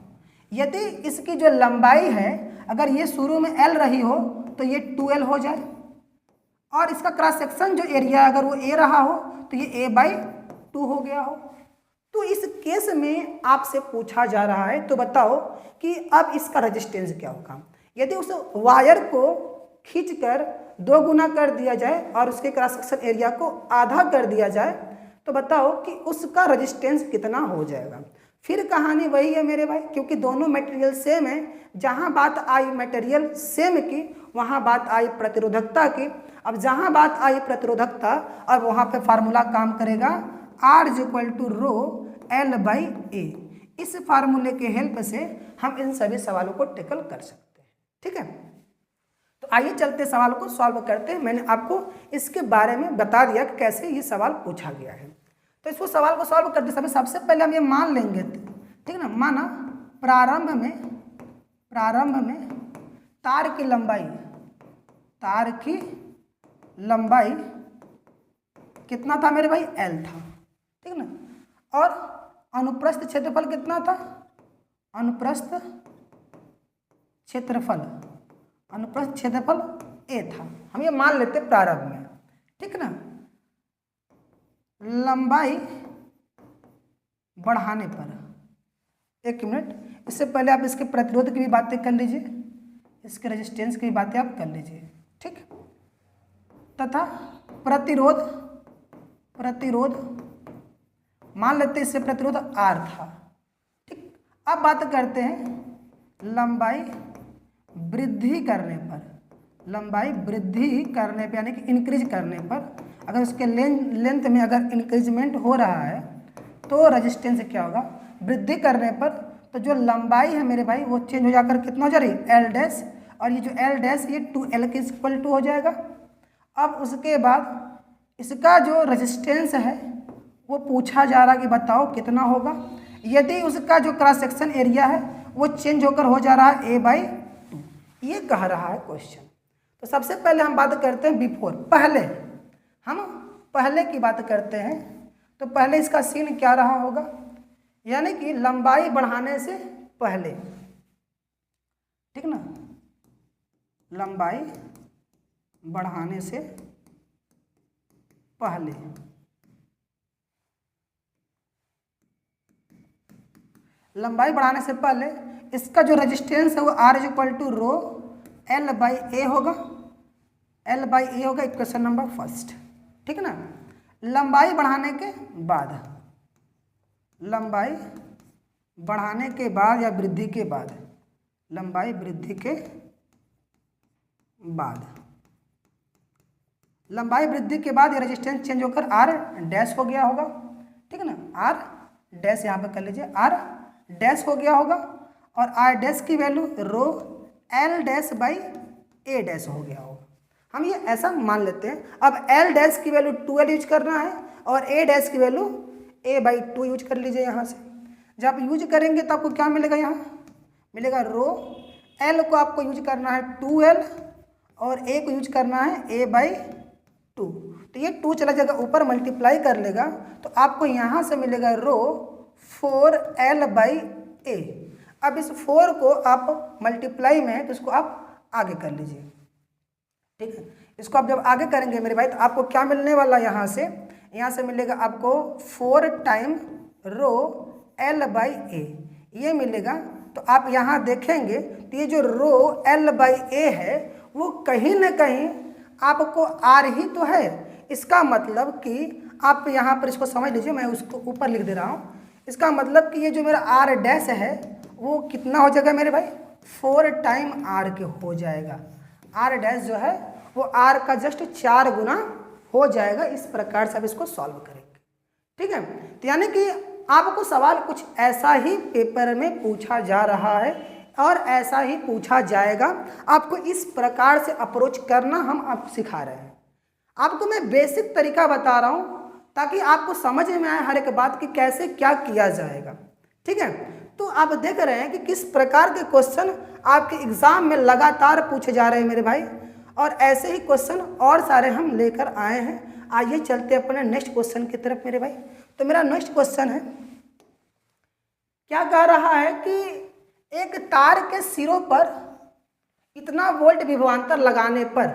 यदि इसकी जो लंबाई है अगर ये शुरू में L रही हो तो ये 2L हो जाए, और इसका क्रॉस सेक्शन जो एरिया अगर वो A रहा हो तो ये A/2 हो गया हो। तो इस केस में आपसे पूछा जा रहा है तो बताओ कि अब इसका रेजिस्टेंस क्या होगा। यदि उस वायर को खींचकर 2 गुना कर दिया जाए और उसके क्रॉस सेक्शन एरिया को आधा कर दिया जाए तो बताओ कि उसका रेजिस्टेंस कितना हो जाएगा। फिर कहानी वही है मेरे भाई, क्योंकि दोनों मटेरियल सेम है। जहाँ बात आई मटेरियल सेम की वहाँ बात आई प्रतिरोधकता की। अब जहाँ बात आई प्रतिरोधकता, अब वहाँ पे फार्मूला काम करेगा R = ρL/A। इस फार्मूले के हेल्प से हम इन सभी सवालों को टैकल कर सकते हैं। ठीक है, तो आइए चलते सवाल को सॉल्व करते हैं। मैंने आपको इसके बारे में बता दिया कि कैसे ये सवाल पूछा गया है। तो इसको सवाल को सॉल्व करते समय सबसे पहले हम ये मान लेंगे, ठीक है ना, माना प्रारंभ में तार की लंबाई कितना था मेरे भाई, L था, ठीक ना, और अनुप्रस्थ क्षेत्रफल कितना था, अनुप्रस्थ क्षेत्रफल A था। हम ये मान लेते प्रारंभ में, ठीक ना। लंबाई बढ़ाने पर, एक मिनट, इससे पहले आप इसके प्रतिरोध की भी बातें कर लीजिए, इसके रेजिस्टेंस की भी बातें आप कर लीजिए, ठीक। तथा प्रतिरोध मान लेते हैं इससे प्रतिरोध R था, ठीक। अब बात करते हैं लंबाई वृद्धि करने पर, यानी कि इंक्रीज करने पर, अगर उसके लेंथ में अगर इंक्रीजमेंट हो रहा है तो रेजिस्टेंस क्या होगा, वृद्धि करने पर। तो जो लंबाई है मेरे भाई वो चेंज हो जाकर कितना हो जा रही है, L डैश, और ये जो L डैश ये 2L के इक्वल टू हो जाएगा। अब उसके बाद इसका जो रेजिस्टेंस है वो पूछा जा रहा कि बताओ कितना होगा यदि उसका जो क्रॉस सेक्शन एरिया है वो चेंज होकर हो जा रहा है A/2, ये कह रहा है क्वेश्चन। तो सबसे पहले हम बात करते हैं बिफोर, पहले की बात करते हैं। तो पहले इसका सीन क्या रहा होगा, यानी कि लंबाई बढ़ाने से पहले, ठीक ना, लंबाई बढ़ाने से पहले लंबाई बढ़ाने से पहले इसका जो रेजिस्टेंस है वो R is equal to rho L by A होगा, L बाई ए होगा इक्वेशन नंबर फर्स्ट, ठीक है ना। लंबाई बढ़ाने के बाद, लंबाई बढ़ाने के बाद या वृद्धि के बाद, लंबाई वृद्धि के बाद, लंबाई वृद्धि के बाद ये रेजिस्टेंस चेंज होकर R डैश हो गया होगा, ठीक है ना। R डैश यहाँ पे कर लीजिए, R डैश हो गया होगा और R डैश की value rho L dash by A dash हो गया होगा। हम ये ऐसा मान लेते हैं। अब L डैश की वैल्यू 2L यूज करना है और A डैश की वैल्यू A बाई 2 यूज कर लीजिए यहाँ से। जब यूज करेंगे तो आपको क्या मिलेगा, यहाँ मिलेगा रो L को आपको यूज करना है 2L और A को यूज करना है A बाई 2। तो ये 2 चला जाएगा ऊपर, मल्टीप्लाई कर लेगा तो आपको यहाँ से मिलेगा रो 4L बाई ए। अब इस 4 को आप मल्टीप्लाई में है तो इसको आप आगे कर लीजिए, ठीक है। इसको आप जब आगे करेंगे मेरे भाई तो आपको क्या मिलने वाला, यहाँ से मिलेगा आपको 4 टाइम रो L बाई ए, ये मिलेगा। तो आप यहाँ देखेंगे तो ये जो रो L बाई ए है वो कहीं ना कहीं आपको R ही तो है। इसका मतलब कि आप यहाँ पर इसको समझ लीजिए, मैं उसको ऊपर लिख दे रहा हूँ। इसका मतलब कि ये जो मेरा R डैश है वो कितना हो जाएगा मेरे भाई, 4 टाइम R के हो जाएगा। R डैश जो है वो R का जस्ट 4 गुना हो जाएगा। इस प्रकार से आप इसको सॉल्व करेंगे, ठीक है। तो यानी कि आपको सवाल कुछ ऐसा ही पेपर में पूछा जा रहा है और ऐसा ही पूछा जाएगा। आपको इस प्रकार से अप्रोच करना हम आपको सिखा रहे हैं। आपको मैं बेसिक तरीका बता रहा हूँ ताकि आपको समझ में आए हर एक बात की कैसे क्या किया जाएगा, ठीक है। तो आप देख रहे हैं कि किस प्रकार के क्वेश्चन आपके एग्जाम में लगातार पूछे जा रहे हैं मेरे भाई, और ऐसे ही क्वेश्चन और सारे हम लेकर आए हैं। आइए चलते अपने नेक्स्ट क्वेश्चन की तरफ मेरे भाई। तो मेरा नेक्स्ट क्वेश्चन है, क्या कह रहा है कि एक तार के सिरों पर इतना वोल्ट विभवांतर लगाने पर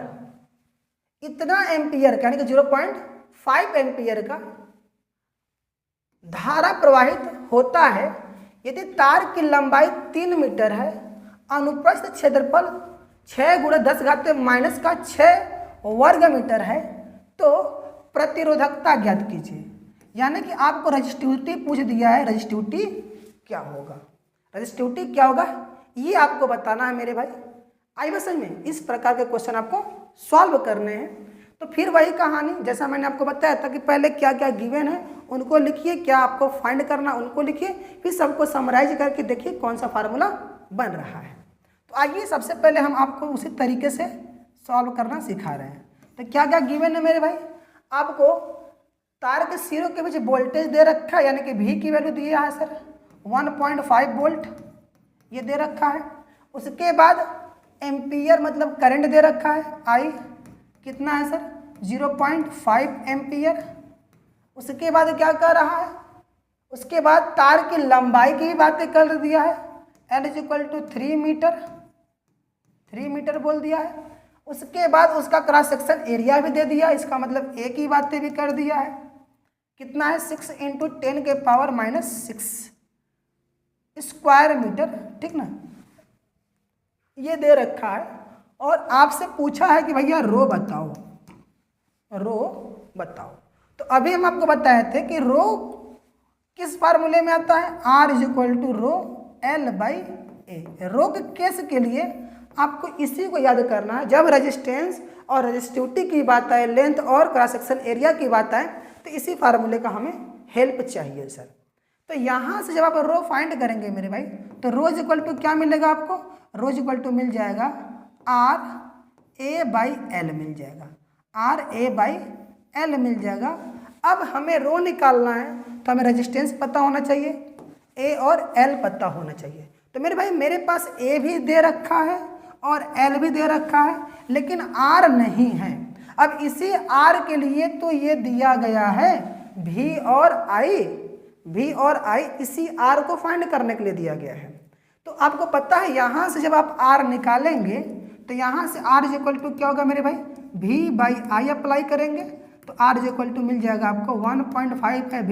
इतना एम्पियर का यानी कि 0.5 एम्पियर का धारा प्रवाहित होता है यदि तार की लंबाई 3 मीटर है, अनुप्रस्थ क्षेत्रफल 6 × 10⁻⁻6 वर्ग मीटर है, तो प्रतिरोधकता ज्ञात कीजिए। यानी कि आपको रजिस्टिविटी पूछ दिया है, रजिस्टिविटी क्या होगा, रजिस्टिविटी क्या होगा ये आपको बताना है मेरे भाई। आई बस में इस प्रकार के क्वेश्चन आपको सॉल्व करने हैं। तो फिर वही कहानी जैसा मैंने आपको बताया था कि पहले क्या क्या गिवन है उनको लिखिए, क्या आपको फाइंड करना उनको लिखिए, फिर सबको समराइज करके देखिए कौन सा फार्मूला बन रहा है। तो आइए सबसे पहले हम आपको उसी तरीके से सॉल्व करना सिखा रहे हैं। तो क्या क्या गिवन है मेरे भाई, आपको तार के सिरों के बीच वोल्टेज दे रखा है, यानी कि V की वैल्यू दिया है सर 1.5 वोल्ट ये दे रखा है। उसके बाद एम्पियर मतलब करंट दे रखा है, I कितना है सर 0.5 एम्पियर। उसके बाद क्या कर रहा है, उसके बाद तार की लंबाई की भी बातें कर दिया है, L = 3 मीटर, 3 मीटर बोल दिया है। उसके बाद उसका क्रॉस सेक्शन एरिया भी दे दिया, इसका मतलब A की बातें भी कर दिया है, कितना है 6 × 10⁻⁻6 स्क्वायर मीटर, ठीक ना, ये दे रखा है। और आपसे पूछा है कि भैया रो बताओ, रो बताओ। तो अभी हम आपको बताए थे कि रो किस फार्मूले में आता है, R = रो L बाई ए। रो के केस के लिए आपको इसी को याद करना है। जब रेजिस्टेंस और रेजिस्टिविटी की बात आए, लेंथ और क्रॉस सेक्शन एरिया की बात आए, तो इसी फार्मूले का हमें हेल्प चाहिए सर। तो यहाँ से जब आप रो फाइंड करेंगे मेरे भाई, तो रो = क्या मिलेगा आपको, रो = मिल जाएगा RA बाई L मिल जाएगा, RA बाई L मिल जाएगा। अब हमें रो निकालना है तो हमें रेजिस्टेंस पता होना चाहिए, A और L पता होना चाहिए। तो मेरे भाई मेरे पास A भी दे रखा है और L भी दे रखा है, लेकिन R नहीं है। अब इसी R के लिए तो ये दिया गया है V और I, इसी R को फाइंड करने के लिए दिया गया है। तो आपको पता है यहाँ से जब आप R निकालेंगे तो यहाँ से R = क्या होगा मेरे भाई, V बाई I अप्लाई करेंगे तो R = मिल जाएगा आपको 1.5 है V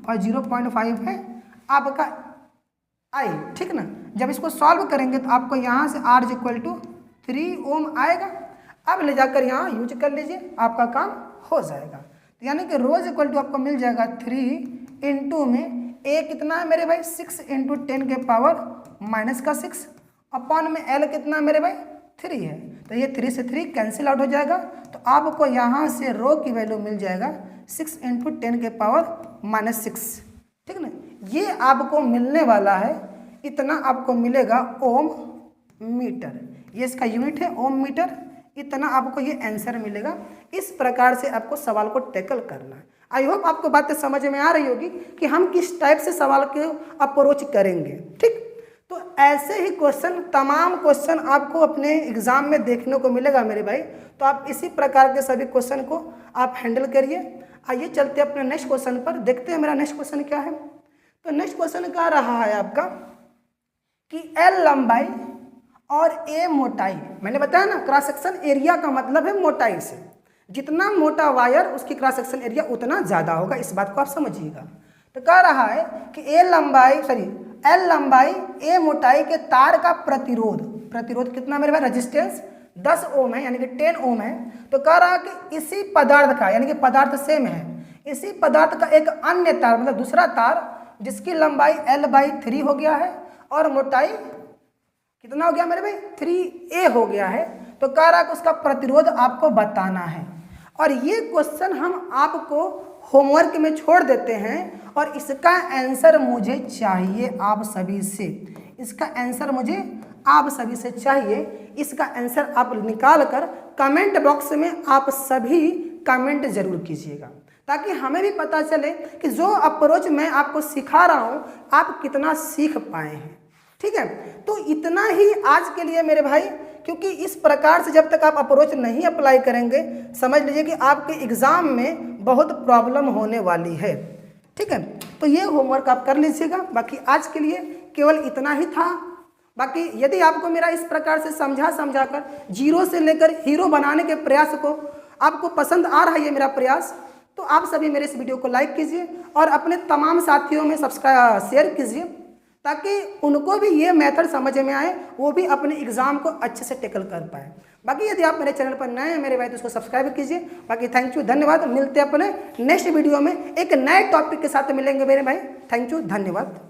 और 0.5 है आपका आई, ठीक ना। जब इसको सॉल्व करेंगे तो आपको यहाँ से R = 3 ओम आएगा। अब ले जाकर यहाँ यूज कर लीजिए, आपका काम हो जाएगा। तो यानी कि रो = आपको मिल जाएगा 3 इंटू में A कितना है मेरे भाई 6 इंटू 10 के पावर -6 अपॉन में L कितना मेरे भाई 3 है। तो ये 3 से 3 कैंसिल आउट हो जाएगा। तो आपको यहाँ से रो की वैल्यू मिल जाएगा 6 इंटू 10 के पावर -6, ठीक ना। ये आपको मिलने वाला है, इतना आपको मिलेगा ओम मीटर। ये इसका यूनिट है ओम मीटर, इतना आपको ये आंसर मिलेगा। इस प्रकार से आपको सवाल को टैकल करना है। आई होप आपको बातें समझ में आ रही होगी कि हम किस टाइप से सवाल को अप्रोच करेंगे, ठीक। तो ऐसे ही क्वेश्चन, तमाम क्वेश्चन आपको अपने एग्जाम में देखने को मिलेगा मेरे भाई। तो आप इसी प्रकार के सभी क्वेश्चन को आप हैंडल करिए। आइए चलते हैं अपने नेक्स्ट क्वेश्चन पर, देखते हैं मेरा नेक्स्ट क्वेश्चन क्या है। तो नेक्स्ट क्वेश्चन क्या रहा है आपका कि L लंबाई और A मोटाई। मैंने बताया ना क्रॉस सेक्शन एरिया का मतलब है मोटाई से, जितना मोटा वायर उसकी क्रॉस सेक्शन एरिया उतना ज़्यादा होगा, इस बात को आप समझिएगा। तो कह रहा है कि L लंबाई A मोटाई के तार का प्रतिरोध कितना मेरे भाई, रेजिस्टेंस 10 ओम है, यानी कि 10 ओम है। तो कह रहा है कि इसी पदार्थ का, यानी कि पदार्थ सेम है, इसी पदार्थ का एक अन्य तार मतलब दूसरा तार जिसकी लंबाई L/3 हो गया है और मोटाई कितना हो गया मेरे भाई 3A हो गया है। तो कह रहा है कि उसका प्रतिरोध आपको बताना है। और ये क्वेश्चन हम आपको होमवर्क में छोड़ देते हैं और इसका आंसर मुझे चाहिए आप सभी से। इसका आंसर मुझे आप सभी से चाहिए। इसका आंसर आप निकाल कर कमेंट बॉक्स में आप सभी कमेंट जरूर कीजिएगा, ताकि हमें भी पता चले कि जो अप्रोच मैं आपको सिखा रहा हूँ आप कितना सीख पाए हैं, ठीक है। तो इतना ही आज के लिए मेरे भाई, क्योंकि इस प्रकार से जब तक आप अप्रोच नहीं अप्लाई करेंगे समझ लीजिए कि आपके एग्ज़ाम में बहुत प्रॉब्लम होने वाली है, ठीक है। तो ये होमवर्क आप कर लीजिएगा। बाकी आज के लिए केवल इतना ही था। बाकी यदि आपको मेरा इस प्रकार से समझा कर जीरो से लेकर हीरो बनाने के प्रयास को आपको पसंद आ रहा है ये मेरा प्रयास, तो आप सभी मेरे इस वीडियो को लाइक कीजिए और अपने तमाम साथियों में शेयर कीजिए, ताकि उनको भी ये मेथड समझ में आए, वो भी अपने एग्जाम को अच्छे से टैकल कर पाए। बाकी यदि आप मेरे चैनल पर नए हैं मेरे भाई तो उसको सब्सक्राइब कीजिए। बाकी थैंक यू, धन्यवाद। मिलते हैं अपने नेक्स्ट वीडियो में एक नए टॉपिक के साथ मिलेंगे मेरे भाई। थैंक यू, धन्यवाद।